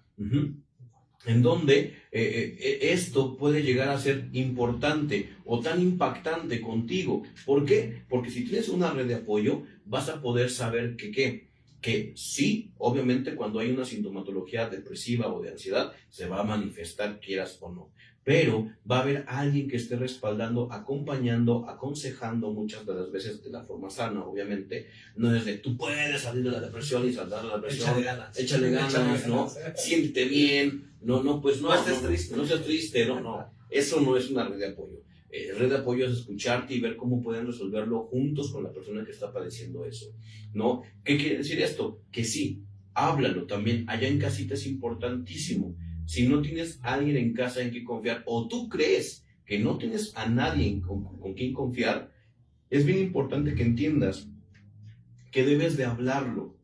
En donde esto puede llegar a ser importante o tan impactante contigo. ¿Por qué? Porque si tienes una red de apoyo, vas a poder saber que sí, obviamente cuando hay una sintomatología depresiva o de ansiedad, se va a manifestar, quieras o no. Pero va a haber alguien que esté respaldando, acompañando, aconsejando muchas de las veces de la forma sana, obviamente. No es de tú puedes salir de la depresión y saltar de la depresión. Échale ganas, ¿no? Siéntete bien. No, pues no estés triste. No estés triste, no. Eso no es una red de apoyo. Red de apoyo es escucharte y ver cómo pueden resolverlo juntos con la persona que está padeciendo eso, ¿no? ¿Qué quiere decir esto? Que sí, háblalo también. Allá en casita es importantísimo. Si no tienes a alguien en casa en quien confiar o tú crees que no tienes a nadie con quien confiar, es bien importante que entiendas que debes de hablarlo.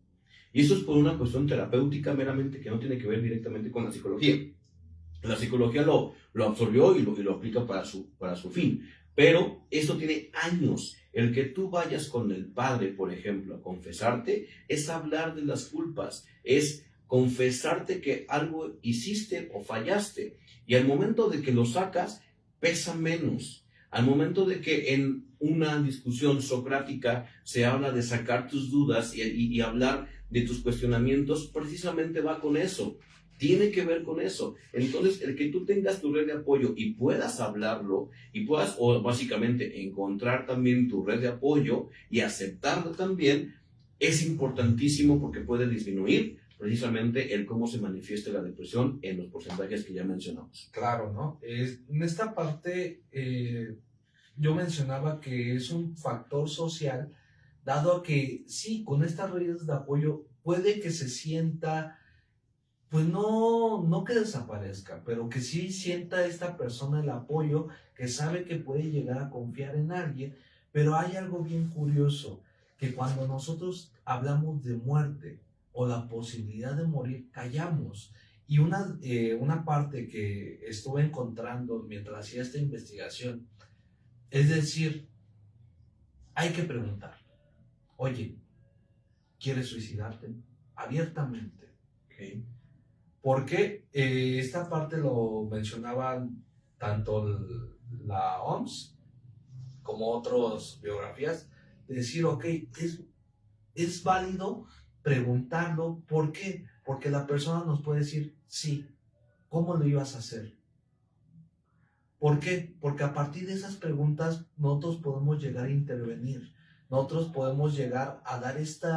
Y eso es por una cuestión terapéutica meramente que no tiene que ver directamente con la psicología. La psicología lo absorbió y lo aplica para su fin. Pero esto tiene años. El que tú vayas con el padre, por ejemplo, a confesarte, es hablar de las culpas, es confesarte que algo hiciste o fallaste. Y al momento de que lo sacas, pesa menos. Al momento de que en una discusión socrática se habla de sacar tus dudas y hablar de tus cuestionamientos, precisamente va con eso. Tiene que ver con eso. Entonces, el que tú tengas tu red de apoyo y puedas hablarlo y puedas, o básicamente, encontrar también tu red de apoyo y aceptarlo también, es importantísimo porque puede disminuir precisamente el cómo se manifiesta la depresión en los porcentajes que ya mencionamos. Claro, ¿no? En esta parte, yo mencionaba que es un factor social, dado a que sí, con estas redes de apoyo puede que se sienta, pues no que desaparezca, pero que sí sienta esta persona el apoyo, que sabe que puede llegar a confiar en alguien. Pero hay algo bien curioso, que cuando nosotros hablamos de muerte o la posibilidad de morir, callamos. Y una parte que estuve encontrando mientras hacía esta investigación, es decir, hay que preguntar, oye, ¿quieres suicidarte? Abiertamente. Okay. Porque esta parte lo mencionaban tanto la OMS como otras biografías, decir, ok, es válido preguntarlo. ¿Por qué? Porque la persona nos puede decir, sí, ¿cómo lo ibas a hacer? ¿Por qué? Porque a partir de esas preguntas nosotros podemos llegar a intervenir, nosotros podemos llegar a dar este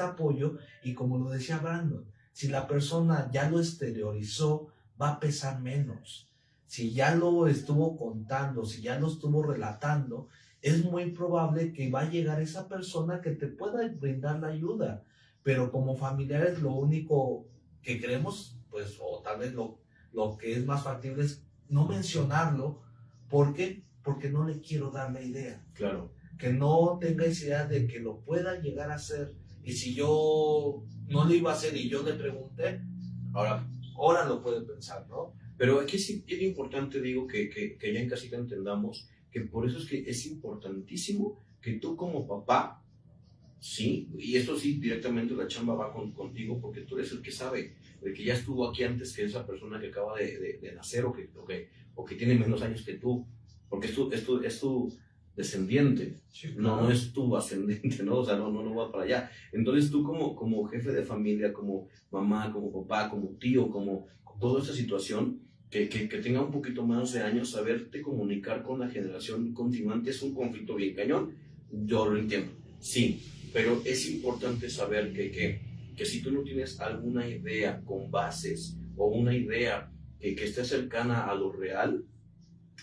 apoyo, y como lo decía Brandon, si la persona ya lo exteriorizó, va a pesar menos. Si ya lo estuvo contando, si ya lo estuvo relatando, es muy probable que va a llegar esa persona que te pueda brindar la ayuda. Pero como familiares lo único que queremos, pues, o tal vez lo que es más factible es no mencionarlo. ¿Por qué? Porque no le quiero dar la idea. Claro. Que no tenga idea de que lo pueda llegar a hacer. Y si yo no lo iba a hacer y yo le pregunté, ahora lo puede pensar, ¿no? Pero aquí sí es importante, digo, que ya en casita entendamos que por eso es que es importantísimo que tú como papá, sí, y esto sí, directamente la chamba va contigo, porque tú eres el que sabe, el que ya estuvo aquí antes que esa persona que acaba de nacer o que tiene menos años que tú, porque es tu descendiente, Sí, no, claro. no es tu ascendente, ¿no? O sea, no va para allá. Entonces tú como jefe de familia, como mamá, como papá, como tío, como toda esta situación, que tenga un poquito más de años, saberte comunicar con la generación continuante es un conflicto bien cañón, yo lo entiendo, sí, pero es importante saber que si tú no tienes alguna idea con bases o una idea que esté cercana a lo real,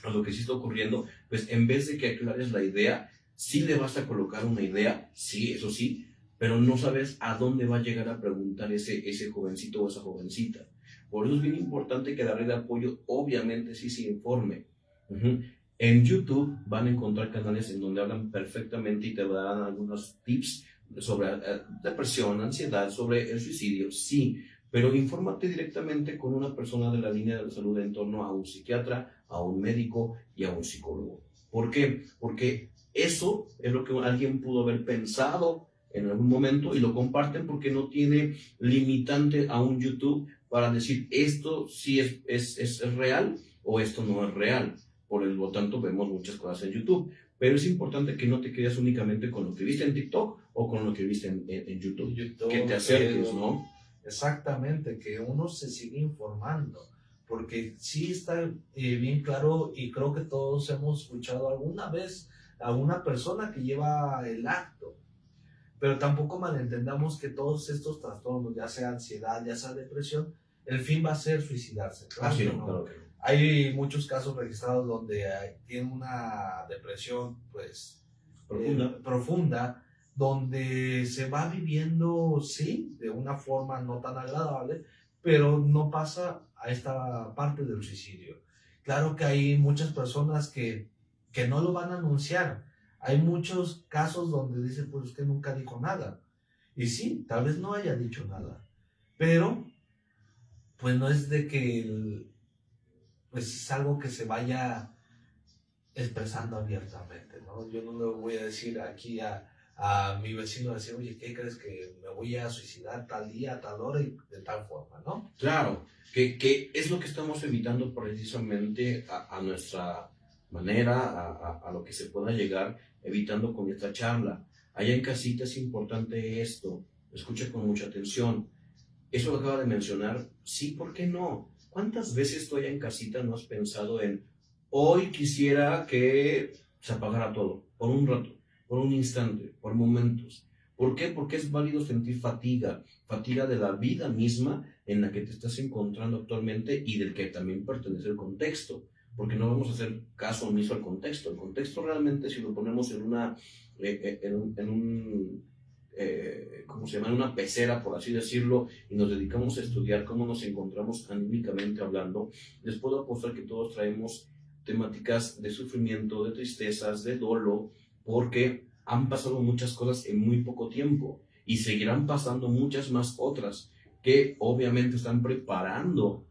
a lo que sí está ocurriendo, pues en vez de que aclares la idea, sí le vas a colocar una idea, sí, eso sí, pero no sabes a dónde va a llegar a preguntar ese jovencito o esa jovencita. Por eso es bien importante que la red de apoyo obviamente sí se informe. Uh-huh. En YouTube van a encontrar canales en donde hablan perfectamente y te darán algunos tips sobre depresión, ansiedad, sobre el suicidio, sí, pero infórmate directamente con una persona de la línea de salud en torno a un psiquiatra, a un médico y a un psicólogo. ¿Por qué? Porque eso es lo que alguien pudo haber pensado en algún momento y lo comparten porque no tiene limitante a un YouTube para decir esto sí es real o esto no es real. Por lo tanto, vemos muchas cosas en YouTube. Pero es importante que no te quedes únicamente con lo que viste en TikTok o con lo que viste en YouTube. Que te acerques, ¿no? Exactamente, que uno se sigue informando, porque sí está bien claro, y creo que todos hemos escuchado alguna vez a una persona que lleva el acto, pero tampoco malentendamos que todos estos trastornos, ya sea ansiedad, ya sea depresión, el fin va a ser suicidarse. Claro, sí, que no. Claro que no. Hay muchos casos registrados donde tienen una depresión pues profunda, donde se va viviendo, sí, de una forma no tan agradable, pero no pasa a esta parte del suicidio. Claro que hay muchas personas que no lo van a anunciar. Hay muchos casos donde dicen, pues que nunca dijo nada. Y sí, tal vez no haya dicho nada, pero pues no es de que pues es algo que se vaya expresando abiertamente, ¿no? Yo no le voy a decir aquí a mi vecino, decir, oye, ¿qué crees que me voy a suicidar tal día, tal hora y de tal forma, ¿no? Claro, que es lo que estamos evitando precisamente a nuestra manera, a lo que se pueda llegar, evitando con esta charla. Allá en casita es importante esto, escucha con mucha atención. Eso lo acaba de mencionar, sí, ¿por qué no? ¿Cuántas veces tú allá en casita no has pensado en, hoy quisiera que se apagara todo, por un rato, por un instante, por momentos? ¿Por qué? Porque es válido sentir fatiga de la vida misma en la que te estás encontrando actualmente y del que también pertenece el contexto, porque no vamos a hacer caso omiso al contexto. El contexto realmente, si lo ponemos en ¿cómo se llama? En una pecera, por así decirlo, y nos dedicamos a estudiar cómo nos encontramos anímicamente hablando, les puedo apostar que todos traemos temáticas de sufrimiento, de tristezas, de dolo, porque han pasado muchas cosas en muy poco tiempo y seguirán pasando muchas más otras que obviamente están preparando,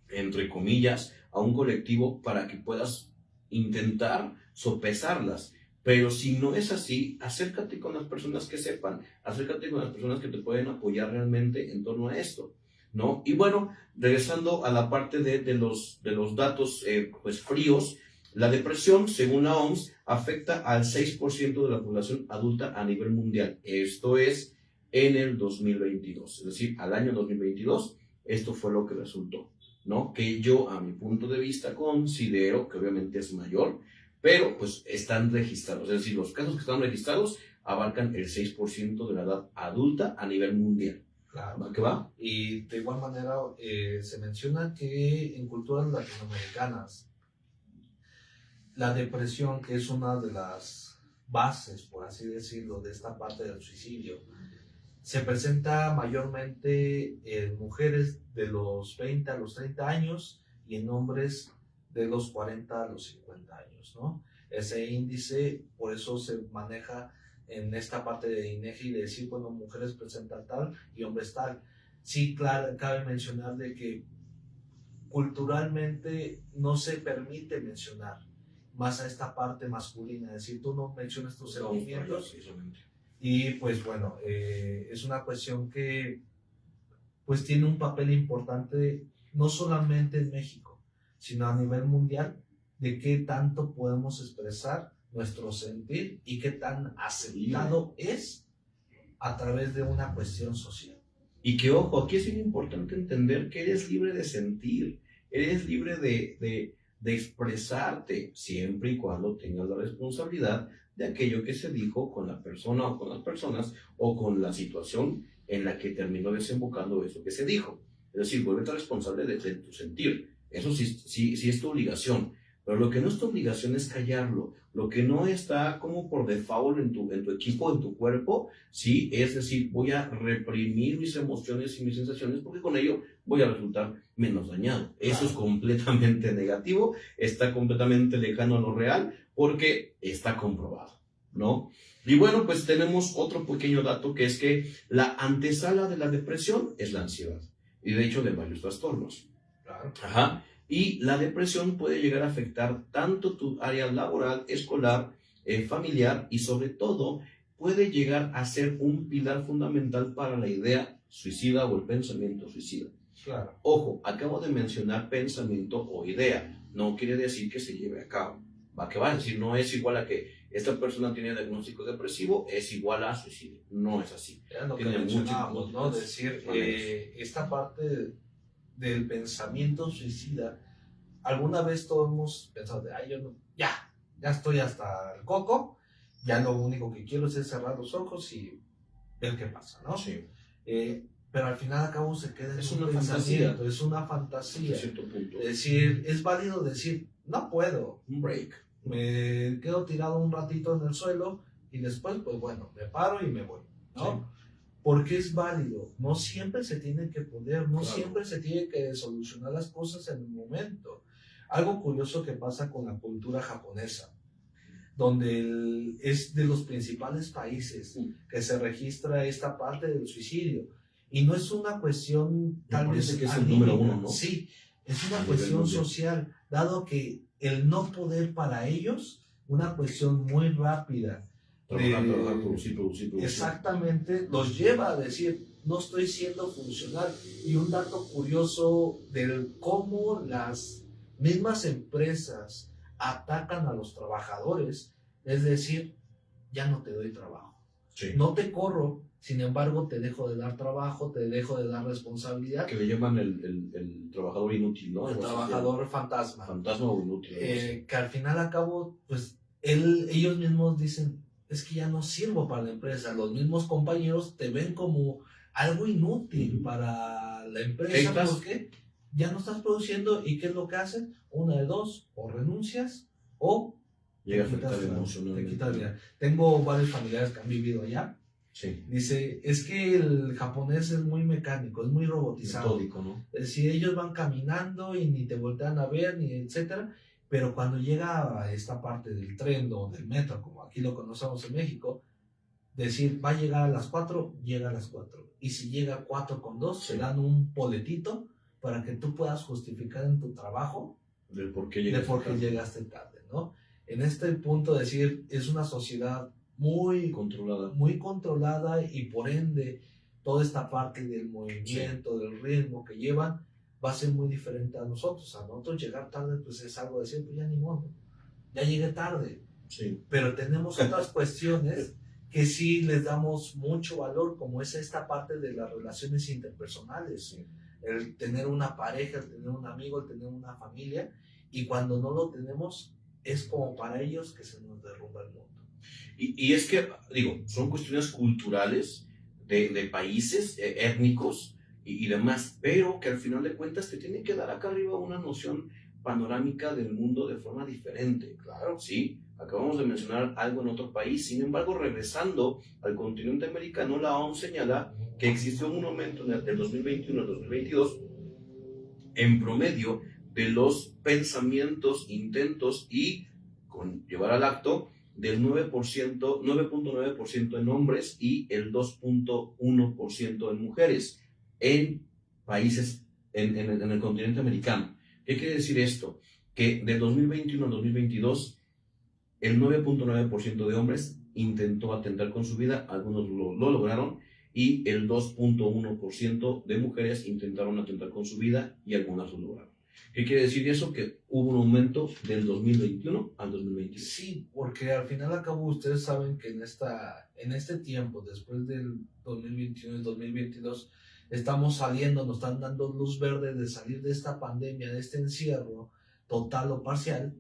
entre comillas, a un colectivo para que puedas intentar sopesarlas. Pero si no es así, acércate con las personas que sepan, acércate con las personas que te pueden apoyar realmente en torno a esto, ¿no? Y bueno, regresando a la parte de los datos pues fríos, La depresión, según la OMS, afecta al 6% de la población adulta a nivel mundial. Esto es en el 2022, es decir, al año 2022, esto fue lo que resultó, ¿no? Que yo, a mi punto de vista, considero que obviamente es mayor, pero pues están registrados, es decir, los casos que están registrados abarcan el 6% de la edad adulta a nivel mundial. Claro. ¿Va que va? Y de igual manera se menciona que en culturas latinoamericanas la depresión, que es una de las bases, por así decirlo, de esta parte del suicidio, se presenta mayormente en mujeres de los 20 a los 30 años y en hombres de los 40 a los 50 años, ¿no? Ese índice, por eso se maneja en esta parte de INEGI de decir, bueno, mujeres presentan tal y hombres tal. Sí, claro, cabe mencionar de que culturalmente no se permite mencionar más a esta parte masculina, es decir, tú no mencionas tus sentimientos. Y pues bueno, es una cuestión que pues tiene un papel importante no solamente en México, sino a nivel mundial, de qué tanto podemos expresar nuestro sentir y qué tan aceptado es a través de una cuestión social. Y que ojo, aquí es bien importante entender que eres libre de sentir, eres libre de expresarte, siempre y cuando tengas la responsabilidad de aquello que se dijo con la persona o con las personas o con la situación en la que terminó desembocando eso que se dijo. Es decir, vuélvete responsable de tu sentir. Eso sí es tu obligación. Pero lo que no es tu obligación es callarlo. Lo que no está como por default en tu equipo, en tu cuerpo, sí, es decir, voy a reprimir mis emociones y mis sensaciones porque con ello voy a resultar menos dañado. Eso es completamente negativo, está completamente lejano a lo real porque está comprobado, ¿no? Y bueno, pues tenemos otro pequeño dato que es que la antesala de la depresión es la ansiedad y de hecho de varios trastornos. Claro. Ajá. Y la depresión puede llegar a afectar tanto tu área laboral, escolar, familiar y sobre todo puede llegar a ser un pilar fundamental para la idea suicida o el pensamiento suicida. Claro. Ojo, acabo de mencionar pensamiento o idea, no quiere decir que se lleve a cabo. Va que va, es decir, no es igual a que esta persona tiene diagnóstico depresivo, es igual a suicidio. No es así. Era lo que Tiene mencionábamos, ¿no? Decir, esta parte del pensamiento suicida, alguna vez todos hemos pensado de, ay, yo no, ya estoy hasta el coco, ya lo único que quiero es cerrar los ojos y ver qué pasa, ¿no? Sí. Pero al final a cabo se queda Es en una un fantasía. pensamiento, es una fantasía. A cierto punto. Es decir, es válido decir, no puedo, Un break. me quedo tirado un ratito en el suelo y después, pues bueno, me paro y me voy, ¿no? Sí. Porque es válido, no siempre se tiene que poder, no siempre se tiene que solucionar las cosas en el momento. Algo curioso que pasa con la cultura japonesa, donde es de los principales países que se registra esta parte del suicidio. Y no es una cuestión tal vez que es el número uno, ¿no? Sí, es una cuestión social, dado que el no poder para ellos, una cuestión muy rápida, trabajar, producir. Exactamente, los lleva a decir, no estoy siendo funcional. Y un dato curioso de cómo las mismas empresas atacan a los trabajadores, es decir, ya no te doy trabajo, no te corro, sin embargo te dejo de dar trabajo, te dejo de dar responsabilidad. Que le llaman el trabajador inútil, ¿no? El trabajador fantasma. Fantasma o inútil. Que al final a cabo, pues ellos mismos dicen, es que ya no sirvo para la empresa. Los mismos compañeros te ven como algo inútil para la empresa porque ya no estás produciendo. ¿Y qué es lo que hacen? Una de dos, o renuncias o llega a afectar emocionalmente. Tengo varios familiares que han vivido allá. Sí. Dice, es que el japonés es muy mecánico, es muy robotizado. Metódico, ¿no? Es decir, ellos van caminando y ni te voltean a ver, ni etcétera. Pero cuando llega a esta parte del tren o del metro, como aquí lo conocemos en México, decir, va a llegar a las 4, llega a las 4. Y si llega 4:02, te dan un boletito para que tú puedas justificar en tu trabajo del por qué llegaste tarde, ¿no? En este punto, decir, es una sociedad muy controlada y por ende, toda esta parte del movimiento, del ritmo que llevan, va a ser muy diferente a nosotros. A nosotros llegar tarde, pues es algo de decir, pues ya ni modo. ya llegué tarde. Sí. Pero tenemos otras cuestiones que sí les damos mucho valor, como es esta parte de las relaciones interpersonales, Sí. el tener una pareja, el tener un amigo, el tener una familia, y cuando no lo tenemos, es como para ellos que se nos derrumba el mundo. Y es que, digo, son cuestiones culturales de países étnicos y demás, pero que al final de cuentas te tienen que dar acá arriba una noción panorámica del mundo de forma diferente. Claro. Sí, acabamos de mencionar algo en otro país, sin embargo, regresando al continente americano, la OMS señala que existió un aumento del 2021 al 2022 en promedio de los pensamientos, intentos y con llevar al acto del 9%, 9.9% en hombres y el 2.1% en mujeres en países en el continente americano. ¿Qué quiere decir esto? Que del 2021 al 2022 el 9.9% de hombres intentó atentar con su vida, algunos lo lograron, y el 2.1% de mujeres intentaron atentar con su vida y algunas lo lograron. ¿Qué quiere decir eso? Que hubo un aumento del 2021 al 2022. Sí, porque al final al cabo ustedes saben que en este tiempo, después del 2021 y 2022, estamos saliendo, nos están dando luz verde de salir de esta pandemia, de este encierro total o parcial.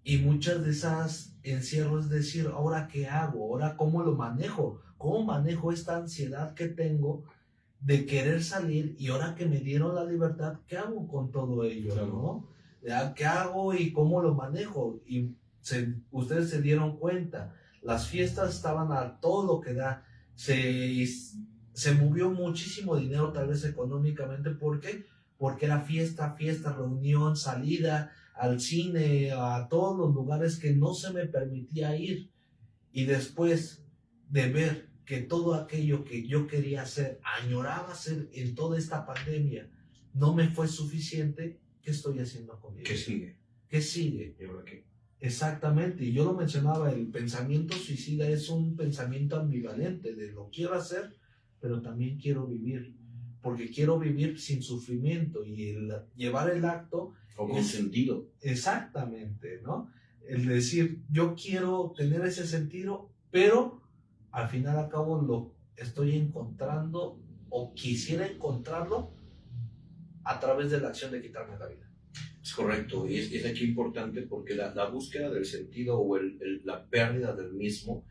Y muchas de esas encierros es decir, ¿ahora qué hago? ¿Ahora cómo lo manejo? ¿Cómo manejo esta ansiedad que tengo de querer salir y ahora que me dieron la libertad, ¿qué hago con todo ello? Claro. ¿No? ¿Qué hago y cómo lo manejo? Y ustedes se dieron cuenta, las fiestas estaban a todo lo que da, se movió muchísimo dinero tal vez económicamente, ¿por qué? Porque era fiesta, reunión, salida al cine, a todos los lugares que no se me permitía ir. Y después de ver que todo aquello que yo quería hacer, añoraba hacer en toda esta pandemia, no me fue suficiente, ¿qué estoy haciendo conmigo? ¿Qué sigue? ¿Qué sigue? ¿Y ahora qué? Exactamente, y yo lo mencionaba, el pensamiento suicida es un pensamiento ambivalente, de lo quiero hacer, pero también quiero vivir, porque quiero vivir sin sufrimiento, y el llevar el acto O con sentido. Exactamente, ¿no? El decir, yo quiero tener ese sentido, pero al final al cabo lo estoy encontrando o quisiera encontrarlo a través de la acción de quitarme la vida. Es correcto, y es aquí importante porque la búsqueda del sentido o la pérdida del mismo,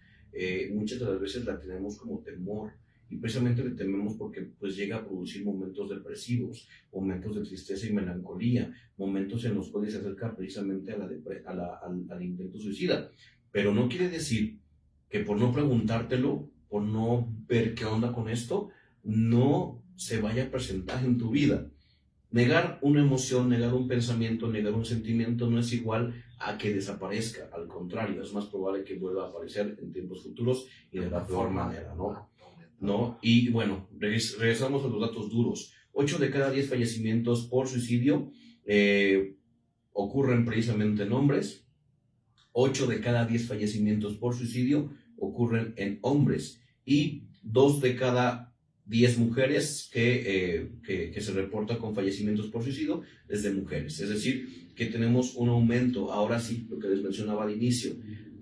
muchas de las veces la tenemos como temor. Y precisamente le tememos porque pues llega a producir momentos depresivos, momentos de tristeza y melancolía, momentos en los cuales se acerca precisamente al intento suicida. Pero no quiere decir que por no preguntártelo, por no ver qué onda con esto, no se vaya a presentar en tu vida. Negar una emoción, negar un pensamiento, negar un sentimiento no es igual a que desaparezca. Al contrario, es más probable que vuelva a aparecer en tiempos futuros y de la peor manera, ¿no? Y bueno, regresamos a los datos duros. 8 de cada 10 fallecimientos por suicidio ocurren precisamente en hombres. 8 de cada 10 fallecimientos por suicidio ocurren en hombres. Y 2 de cada 10 mujeres que se reportan con fallecimientos por suicidio es de mujeres. Es decir, que tenemos un aumento. Ahora sí, lo que les mencionaba al inicio.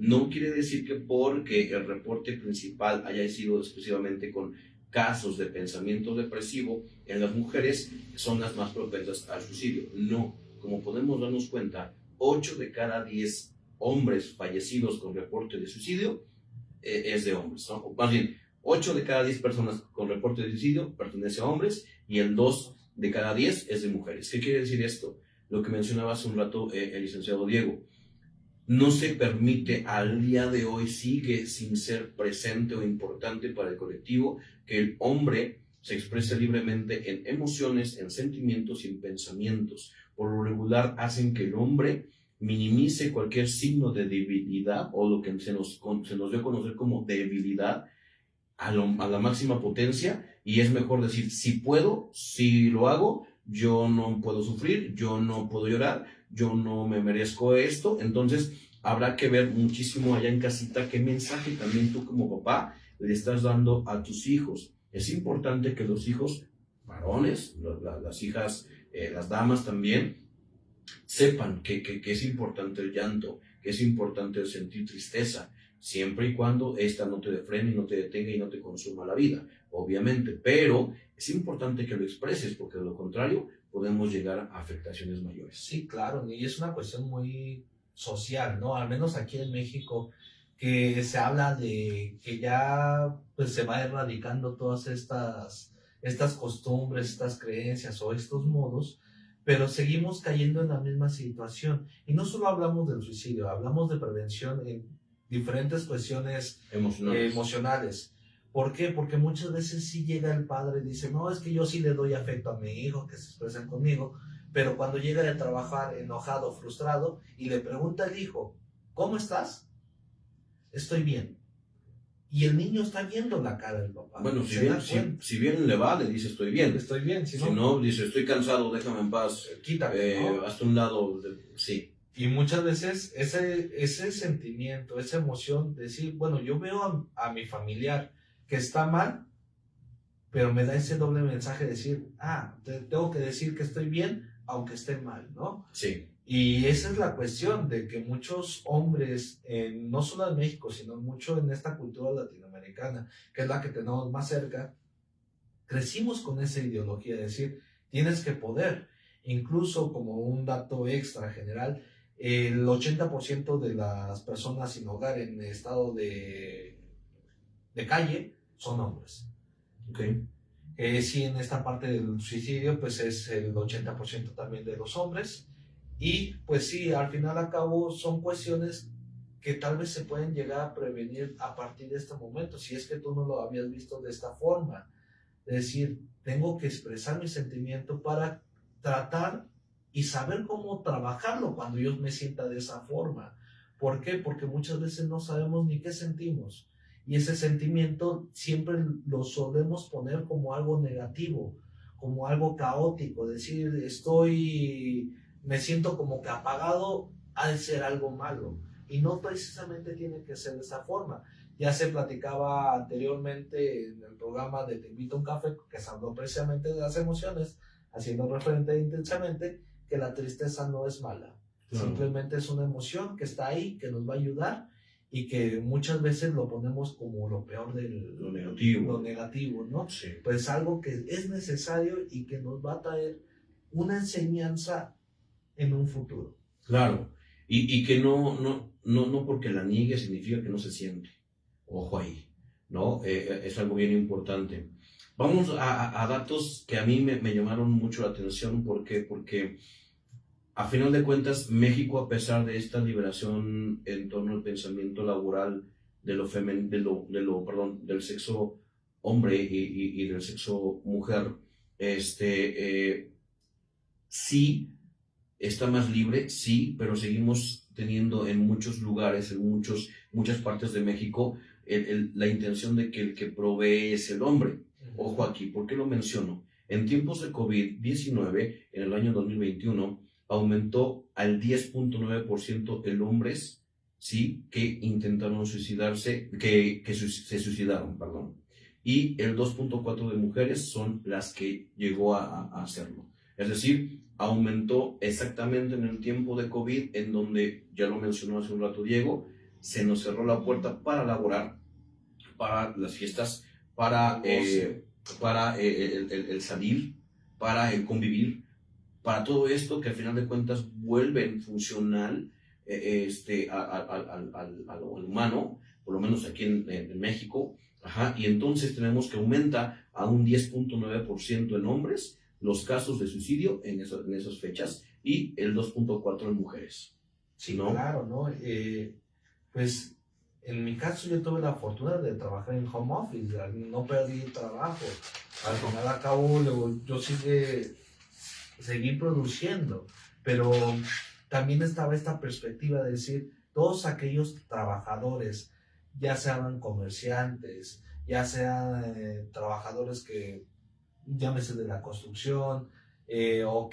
No quiere decir que porque el reporte principal haya sido exclusivamente con casos de pensamiento depresivo en las mujeres son las más propensas al suicidio. No, como podemos darnos cuenta, 8 de cada 10 hombres fallecidos con reporte de suicidio es de hombres, ¿no? O más bien, 8 de cada 10 personas con reporte de suicidio pertenece a hombres y el 2 de cada 10 es de mujeres. ¿Qué quiere decir esto? Lo que mencionaba hace un rato el licenciado Diego. No se permite, al día de hoy sigue sin ser presente o importante para el colectivo que el hombre se exprese libremente en emociones, en sentimientos y en pensamientos. Por lo regular hacen que el hombre minimice cualquier signo de debilidad o lo que se nos dio a conocer como debilidad a la máxima potencia, y es mejor decir, si puedo, si lo hago, yo no puedo sufrir, yo no puedo llorar, yo no me merezco esto. Entonces habrá que ver muchísimo allá en casita qué mensaje también tú como papá le estás dando a tus hijos. Es importante que los hijos varones, las hijas, las damas también, sepan que es importante el llanto, que es importante sentir tristeza, siempre y cuando esta no te frene y no te detenga y no te consuma la vida, obviamente, pero es importante que lo expreses, porque de lo contrario podemos llegar a afectaciones mayores. Sí, claro, y es una cuestión muy social, ¿no? Al menos aquí en México, que se habla de que ya pues se va erradicando todas estas costumbres, estas creencias o estos modos, pero seguimos cayendo en la misma situación. Y no solo hablamos del suicidio, hablamos de prevención en diferentes cuestiones emocionales. ¿Por qué? Porque muchas veces sí llega el padre y dice, no, es que yo sí le doy afecto a mi hijo, que se expresen conmigo, pero cuando llega de trabajar enojado, frustrado, y le pregunta al hijo, ¿cómo estás? Estoy bien. Y el niño está viendo la cara del papá. Bueno, si bien le va, le dice estoy bien. Estoy bien, si no, dice estoy cansado, déjame en paz. Quítame, ¿no? Hasta un lado, sí. Y muchas veces ese sentimiento, esa emoción de decir, bueno, yo veo a mi familiar que está mal, pero me da ese doble mensaje de decir, tengo que decir que estoy bien, aunque esté mal, ¿no? Sí. Y esa es la cuestión de que muchos hombres, no solo en México, sino mucho en esta cultura latinoamericana, que es la que tenemos más cerca, crecimos con esa ideología de decir, tienes que poder. Incluso como un dato extra general, el 80% de las personas sin hogar en estado de calle son hombres. Okay. Sí, en esta parte del suicidio, pues es el 80% también de los hombres. Y pues sí, al final a cabo son cuestiones que tal vez se pueden llegar a prevenir a partir de este momento, si es que tú no lo habías visto de esta forma. Es decir, tengo que expresar mi sentimiento para tratar y saber cómo trabajarlo cuando yo me sienta de esa forma. ¿Por qué? Porque muchas veces no sabemos ni qué sentimos. Y ese sentimiento siempre lo solemos poner como algo negativo, como algo caótico. Decir, me siento como que apagado, ha de ser algo malo. Y no precisamente tiene que ser de esa forma. Ya se platicaba anteriormente en el programa de Te invito a un café, que se habló precisamente de las emociones, haciendo referente intensamente, que la tristeza no es mala. Claro. Simplemente es una emoción que está ahí, que nos va a ayudar y que muchas veces lo ponemos como lo peor lo negativo, ¿no? Sí. Pues algo que es necesario y que nos va a traer una enseñanza en un futuro. Claro, y que no porque la niegue significa que no se siente. Ojo ahí, ¿no? Es algo bien importante. Vamos a datos que a mí me llamaron mucho la atención. ¿Por qué? Porque a final de cuentas, México, a pesar de esta liberación en torno al pensamiento laboral del sexo hombre y del sexo mujer, sí está más libre, sí, pero seguimos teniendo en muchos lugares, en muchas partes de México, la intención de que el que provee es el hombre. Ojo aquí, ¿por qué lo menciono? En tiempos de COVID-19, en el año 2021, aumentó al 10.9% el hombres, sí, que intentaron suicidarse, se suicidaron, perdón. Y el 2.4% de mujeres son las que llegó a hacerlo. Es decir, aumentó exactamente en el tiempo de COVID, en donde, ya lo mencionó hace un rato Diego, se nos cerró la puerta para laborar, para las fiestas, para el salir, para el convivir, para todo esto que al final de cuentas vuelve funcional al humano, por lo menos aquí en México, y entonces tenemos que aumenta a un 10.9% en hombres los casos de suicidio en esas fechas y el 2.4% en mujeres. Sí, ¿no? Claro, ¿no? Pues en mi caso yo tuve la fortuna de trabajar en home office, no perdí trabajo. Al final a cabo yo seguí produciendo, pero también estaba esta perspectiva de decir, todos aquellos trabajadores, ya sean comerciantes, ya sean trabajadores que llámese de la construcción, o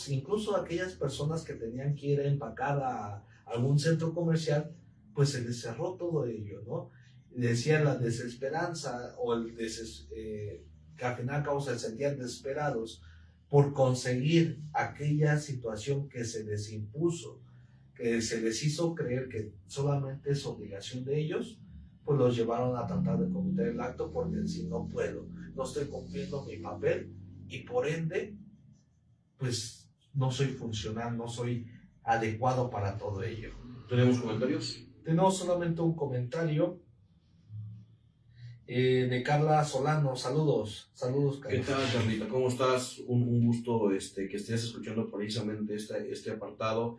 incluso aquellas personas que tenían que ir a empacar a algún centro comercial, pues se les cerró todo ello, ¿no? Decía la desesperanza o que al final se sentían desesperados por conseguir aquella situación que se les impuso. que se les hizo creer que solamente es obligación de ellos, pues los llevaron a tratar de cometer el acto porque decir no puedo, no estoy cumpliendo mi papel y por ende, pues no soy funcional, no soy adecuado para todo ello. ¿Tenemos comentarios? Tenemos solamente un comentario de Carla Solano. Saludos, Carla. ¿Qué tal, Carlita? ¿Cómo estás? Un gusto que estés escuchando precisamente este apartado,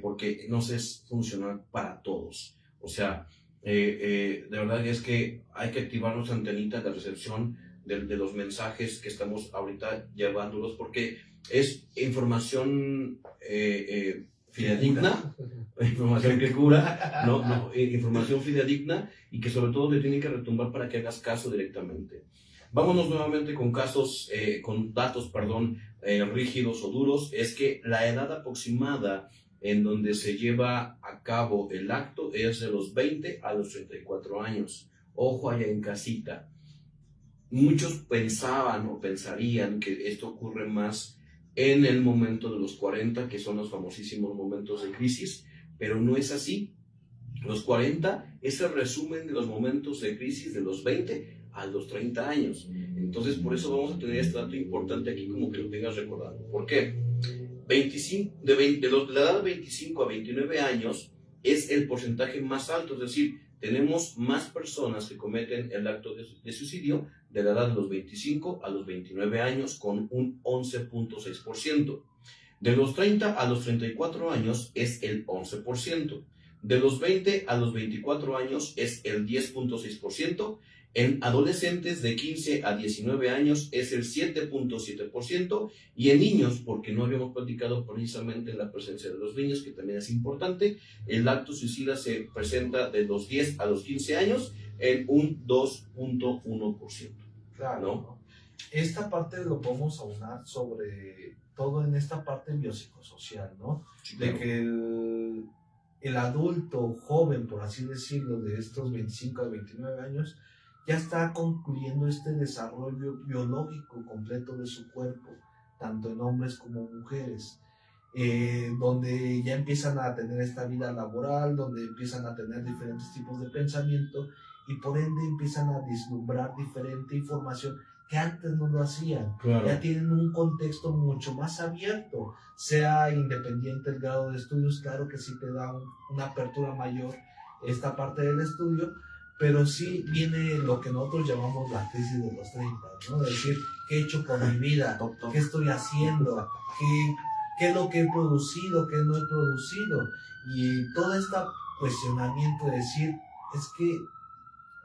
porque nos es funcional para todos. O sea, de verdad es que hay que activar nuestra antenita de recepción de los mensajes que estamos ahorita llevándolos, porque es información fidedigna, información que cura, información fidedigna y que sobre todo te tiene que retumbar para que hagas caso directamente. Vámonos nuevamente con datos, rígidos o duros. Es que la edad aproximada en donde se lleva a cabo el acto es de los 20 a los 34 años. Ojo allá en casita. Muchos pensaban o pensarían que esto ocurre más en el momento de los 40, que son los famosísimos momentos de crisis, pero no es así. Los 40 es el resumen de los momentos de crisis de los 20 a los 30 años. Entonces, por eso vamos a tener este dato importante aquí, como que lo tengas recordado. ¿Por qué? De la edad de 25 a 29 años es el porcentaje más alto, es decir, tenemos más personas que cometen el acto de suicidio de la edad de los 25 a los 29 años, con un 11.6%. De los 30 a los 34 años es el 11%. De los 20 a los 24 años es el 10.6%. En adolescentes de 15 a 19 años es el 7.7%. Y en niños, porque no habíamos platicado precisamente en la presencia de los niños, que también es importante, el acto suicida se presenta de los 10 a los 15 años en un 2.1%. Claro, ¿no? Esta parte lo podemos aunar sobre todo en esta parte biopsicosocial, ¿no? Sí, claro. De que el adulto joven, por así decirlo, de estos 25 a 29 años, ya está concluyendo este desarrollo biológico completo de su cuerpo, tanto en hombres como mujeres, donde ya empiezan a tener esta vida laboral, donde empiezan a tener diferentes tipos de pensamiento y por ende empiezan a vislumbrar diferente información que antes no lo hacían. Claro. Ya tienen un contexto mucho más abierto, sea independiente el grado de estudios, claro que sí te da una apertura mayor esta parte del estudio, pero sí viene lo que nosotros llamamos la crisis de los 30, ¿no? Es decir, ¿qué he hecho con mi vida? ¿Qué estoy haciendo? ¿Qué es lo que he producido? ¿Qué no he producido? Y todo este cuestionamiento de decir, es que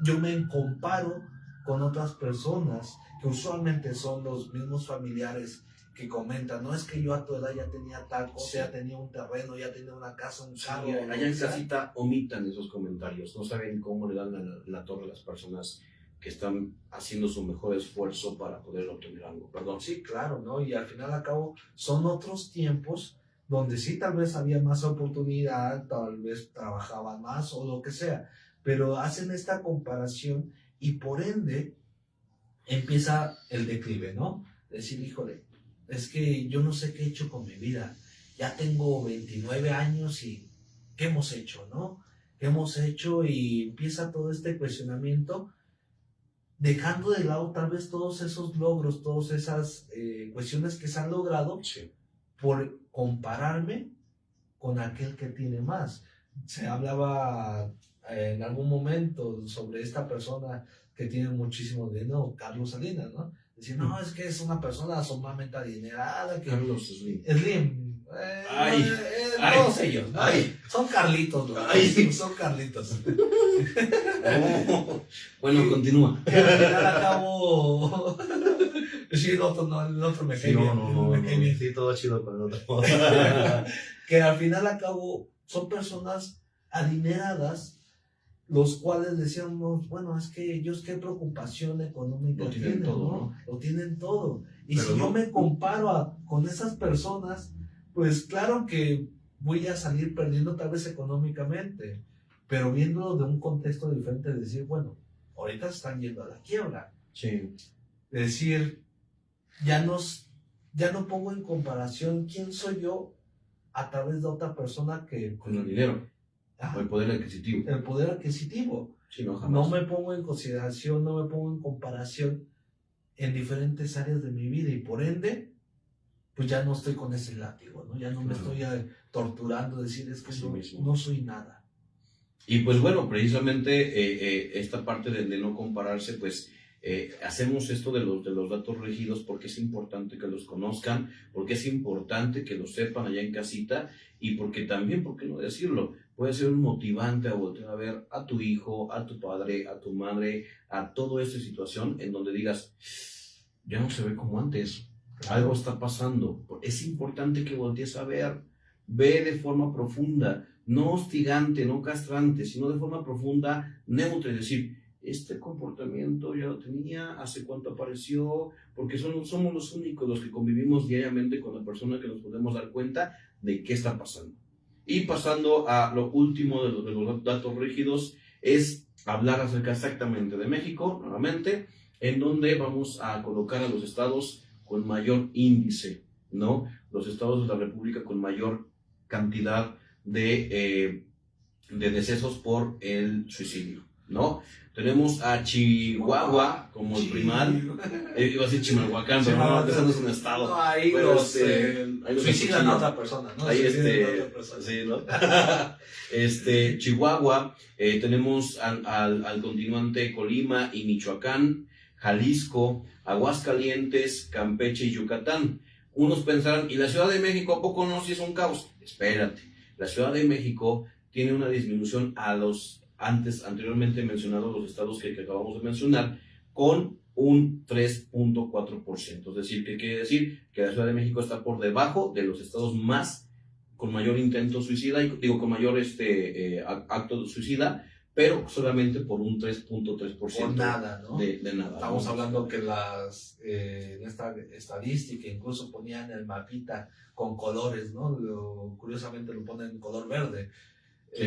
yo me comparo con otras personas que usualmente son los mismos familiares que comentan, no es que yo a tu edad ya tenía tal cosa, ya tenía un terreno, ya tenía una casa, un carro. Sí, allá en casita omitan esos comentarios, no saben cómo le dan la torre a las personas que están haciendo su mejor esfuerzo para poder obtener algo. Perdón. Sí, claro, ¿no? Y al final al cabo son otros tiempos donde sí tal vez había más oportunidad, tal vez trabajaban más o lo que sea, pero hacen esta comparación y por ende empieza el declive, ¿no? Decir, híjole, es que yo no sé qué he hecho con mi vida, ya tengo 29 años y ¿qué hemos hecho, no? ¿Qué hemos hecho? Y empieza todo este cuestionamiento, dejando de lado tal vez todos esos logros, todas esas cuestiones que se han logrado, sí, por compararme con aquel que tiene más. Se hablaba en algún momento sobre esta persona que tiene muchísimo dinero, Carlos Salinas, ¿no? Decir, no, es que es una persona sumamente adinerada. Que Carlos Slim. Slim. Todos ellos, ¿no? Son Carlitos, ¿no? Son Carlitos. Bueno, continúa. Que al final acabo. Sí, el otro me cae bien. Me cae bien. Sí, todo chido con el otro. Que al final acabo son personas adineradas, los cuales decíamos, bueno, es que ellos qué preocupación económica tienen, todo, ¿no? Lo tienen todo. Y pero si yo me comparo con esas personas, pues claro que voy a salir perdiendo tal vez económicamente, pero viéndolo de un contexto diferente, decir, bueno, ahorita se están yendo a la quiebra. Sí. Decir, ya no pongo en comparación quién soy yo a través de otra persona que... Con el dinero, Ajá, o el poder adquisitivo. el poder adquisitivo. Sí, no, jamás. No me pongo en consideración, no me pongo en comparación en diferentes áreas de mi vida y por ende, pues ya no estoy con ese látigo, ¿no? Ya no me estoy torturando, decir es que Así mismo. no soy nada. Y pues bueno, precisamente esta parte de no compararse, pues hacemos esto de los datos rígidos porque es importante que los conozcan, porque es importante que lo sepan allá en casita y porque también, ¿por qué no decirlo? Puede ser un motivante a voltear a ver a tu hijo, a tu padre, a tu madre, a toda esta situación en donde digas, ya no se ve como antes, algo está pasando. Es importante que voltees a ver, ve de forma profunda, no hostigante, no castrante, sino de forma profunda, neutra, es decir, este comportamiento ya lo tenía, hace cuánto apareció, porque somos los únicos los que convivimos diariamente con la persona que nos podemos dar cuenta de qué está pasando. Y pasando a lo último de los datos rígidos, es hablar acerca exactamente de México, nuevamente, en donde vamos a colocar a los estados con mayor índice, ¿no? Los estados de la República con mayor cantidad de decesos por el suicidio, ¿no? Tenemos a Chihuahua como el primal, iba a decir Chimalhuacán, pero no, ese no es un estado. No, ahí pero los ahí los suicidan a acuchillan. otra persona, ¿no? Ahí Suicidan a otra persona. sí, ¿no? Chihuahua, tenemos al continuante Colima y Michoacán, Jalisco, Aguascalientes, Campeche y Yucatán. Unos pensarán, ¿y la Ciudad de México a poco no si es un caos? Espérate, la Ciudad de México tiene una disminución a los anteriormente mencionados los estados que acabamos de mencionar, con un 3.4%. Es decir, ¿qué quiere decir? Que la Ciudad de México está por debajo de los estados más con mayor intento suicida, con mayor acto suicida, pero solamente por un 3.3%. Por nada, ¿no? De nada. Estamos ¿no? hablando que en esta estadística incluso ponían el mapita con colores, ¿no? Curiosamente lo ponen en color verde. Sí.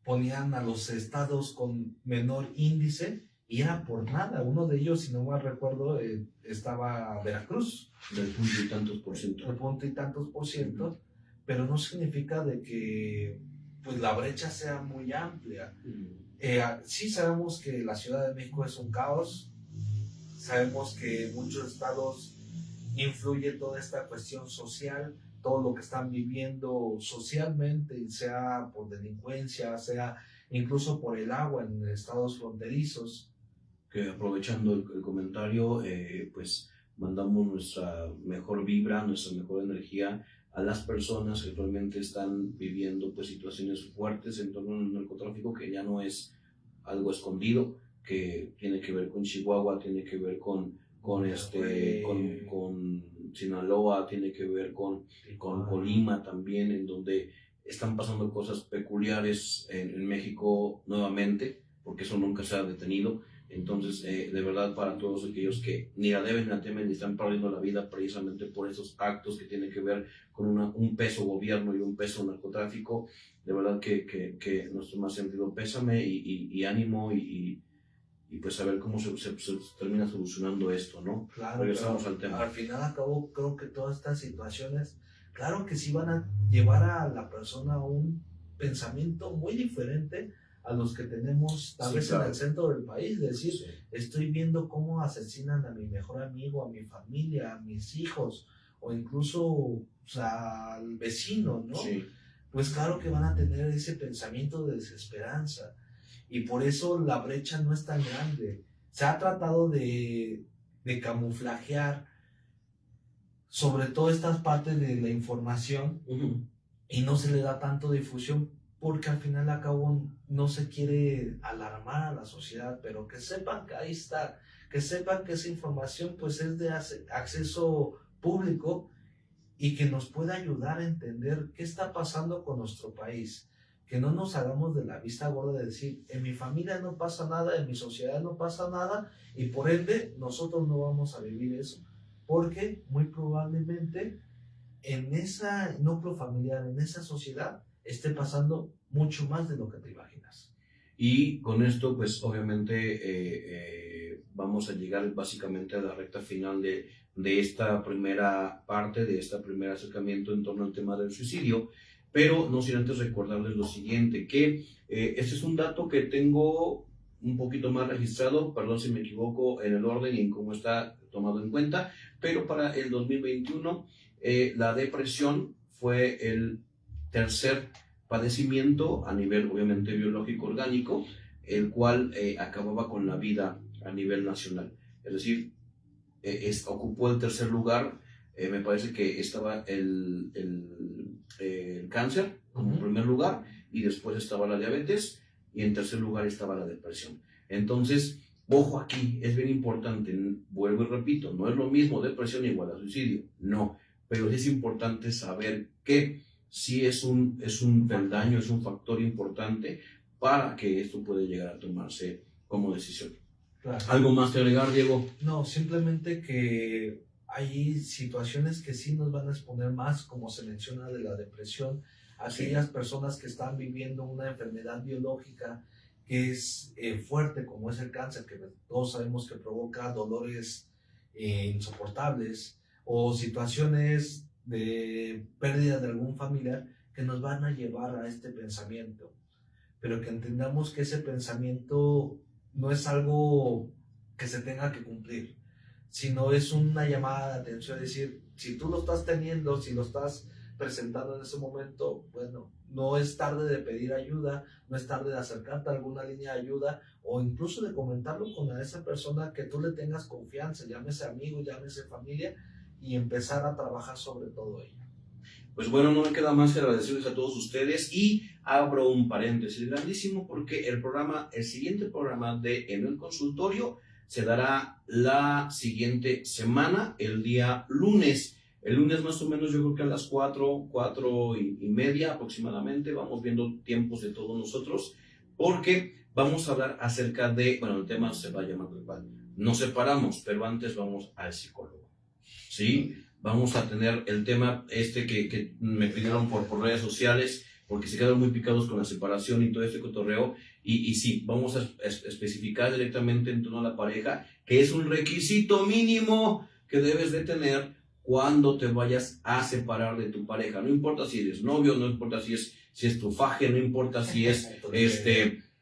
Ponían a los estados con menor índice y era por nada. Uno de ellos, si no mal recuerdo, estaba Veracruz. Del punto y tantos por ciento. Del punto y tantos por ciento, pero no significa de que pues la brecha sea muy amplia. Sí sabemos que la Ciudad de México es un caos, sabemos que en muchos estados influye toda esta cuestión social, todo lo que están viviendo socialmente, sea por delincuencia, sea incluso por el agua en estados fronterizos. Que aprovechando el comentario, pues mandamos nuestra mejor vibra, nuestra mejor energía a las personas que actualmente están viviendo pues situaciones fuertes en torno al narcotráfico, que ya no es algo escondido, que tiene que ver con Chihuahua, tiene que ver con Sinaloa, tiene que ver con Colima también, en donde están pasando cosas peculiares en México nuevamente, porque eso nunca se ha detenido. Entonces, de verdad, para todos aquellos que ni la deben ni la temen ni están perdiendo la vida precisamente por esos actos que tienen que ver con un peso gobierno y un peso narcotráfico, de verdad que nuestro más sentido pésame y ánimo y pues a ver cómo se termina solucionando esto, ¿no? Claro, regresamos al tema. Al final acabo, creo que todas estas situaciones, claro que sí van a llevar a la persona a un pensamiento muy diferente a los que tenemos tal vez claro. En el centro del país, es decir, Sí. estoy viendo cómo asesinan a mi mejor amigo, a mi familia, a mis hijos, o incluso al vecino, ¿no? Sí. Pues claro que van a tener ese pensamiento de desesperanza, y por eso la brecha no es tan grande. Se ha tratado de camuflajear sobre todo estas partes de la información, y no se le da tanto difusión, porque al final y al cabo no se quiere alarmar a la sociedad, pero que sepan que ahí está, que sepan que esa información pues es de acceso público y que nos puede ayudar a entender qué está pasando con nuestro país, que no nos hagamos de la vista gorda de decir, en mi familia no pasa nada, en mi sociedad no pasa nada, y por ende nosotros no vamos a vivir eso, porque muy probablemente en ese núcleo familiar, en esa sociedad, esté pasando mucho más de lo que te imaginas. Y con esto, pues obviamente vamos a llegar básicamente a la recta final de de esta primera parte, de este primer acercamiento en torno al tema del suicidio, pero no sin antes recordarles lo siguiente, que este es un dato que tengo un poquito más registrado, perdón si me equivoco en el orden y en cómo está tomado en cuenta, pero para el 2021 la depresión fue el tercer padecimiento a nivel obviamente biológico orgánico, el cual acababa con la vida a nivel nacional. Es decir, ocupó el tercer lugar, me parece que estaba el cáncer como primer lugar, y después estaba la diabetes, y en tercer lugar estaba la depresión. Entonces, ojo aquí, es bien importante, vuelvo y repito, no es lo mismo depresión igual a suicidio, no, pero sí es importante saber que sí es un peldaño, es un factor importante para que esto pueda llegar a tomarse como decisión. Claro. ¿Algo más que agregar, Diego? No, simplemente que hay situaciones que sí nos van a exponer más, como se menciona de la depresión, aquellas personas que están viviendo una enfermedad biológica que es fuerte, como es el cáncer, que todos sabemos que provoca dolores insoportables, o situaciones de pérdida de algún familiar que nos van a llevar a este pensamiento, pero que entendamos que ese pensamiento no es algo que se tenga que cumplir, sino es una llamada de atención, es decir, si tú lo estás teniendo, si lo estás presentando en ese momento, bueno, no es tarde de pedir ayuda, no es tarde de acercarte a alguna línea de ayuda, o incluso de comentarlo con esa persona que tú le tengas confianza, llámese amigo, llámese familia, y empezar a trabajar sobre todo ello. Pues bueno, no me queda más que agradecerles a todos ustedes, y abro un paréntesis grandísimo porque el siguiente programa de En el Consultorio se dará la siguiente semana, el día lunes. El lunes más o menos, yo creo que a las 4:30 aproximadamente, vamos viendo tiempos de todos nosotros, porque vamos a hablar acerca de, bueno, el tema se va a llamar global. Nos separamos, pero antes vamos al psicólogo, ¿sí? Vamos a tener el tema que me pidieron por redes sociales, porque se quedaron muy picados con la separación y todo este cotorreo, y sí, vamos a especificar directamente en torno a la pareja, que es un requisito mínimo que debes de tener cuando te vayas a separar de tu pareja. No importa si eres novio, no importa si es tu faje, no importa si es,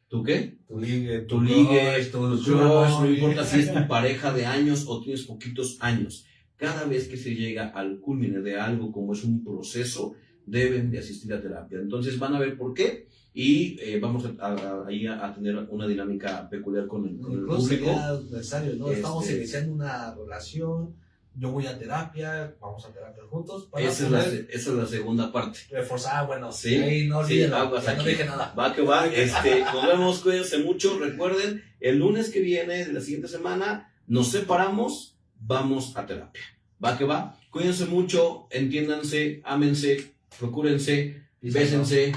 ¿tú qué? Tu ligue, Tu crush, no importa si es tu pareja de años o tienes poquitos años. Cada vez que se llega al culmine de algo como es un proceso, deben de asistir a terapia. Entonces van a ver por qué, y vamos a tener una dinámica peculiar con el público. Sería necesario, ¿no? Estamos iniciando una relación, yo voy a terapia, vamos a terapia juntos. Esa es la segunda parte. Reforzar, bueno, sí, ahí no olviden, no dije nada. Va que va, nos vemos, cuídense mucho. Recuerden, el lunes que viene de la siguiente semana, nos separamos, vamos a terapia. Va que va, cuídense mucho, entiéndanse, ámense, procúrense, bésense,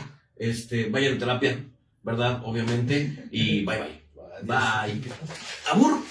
vayan a terapia, ¿verdad? Obviamente, y bye. Bye. Abur.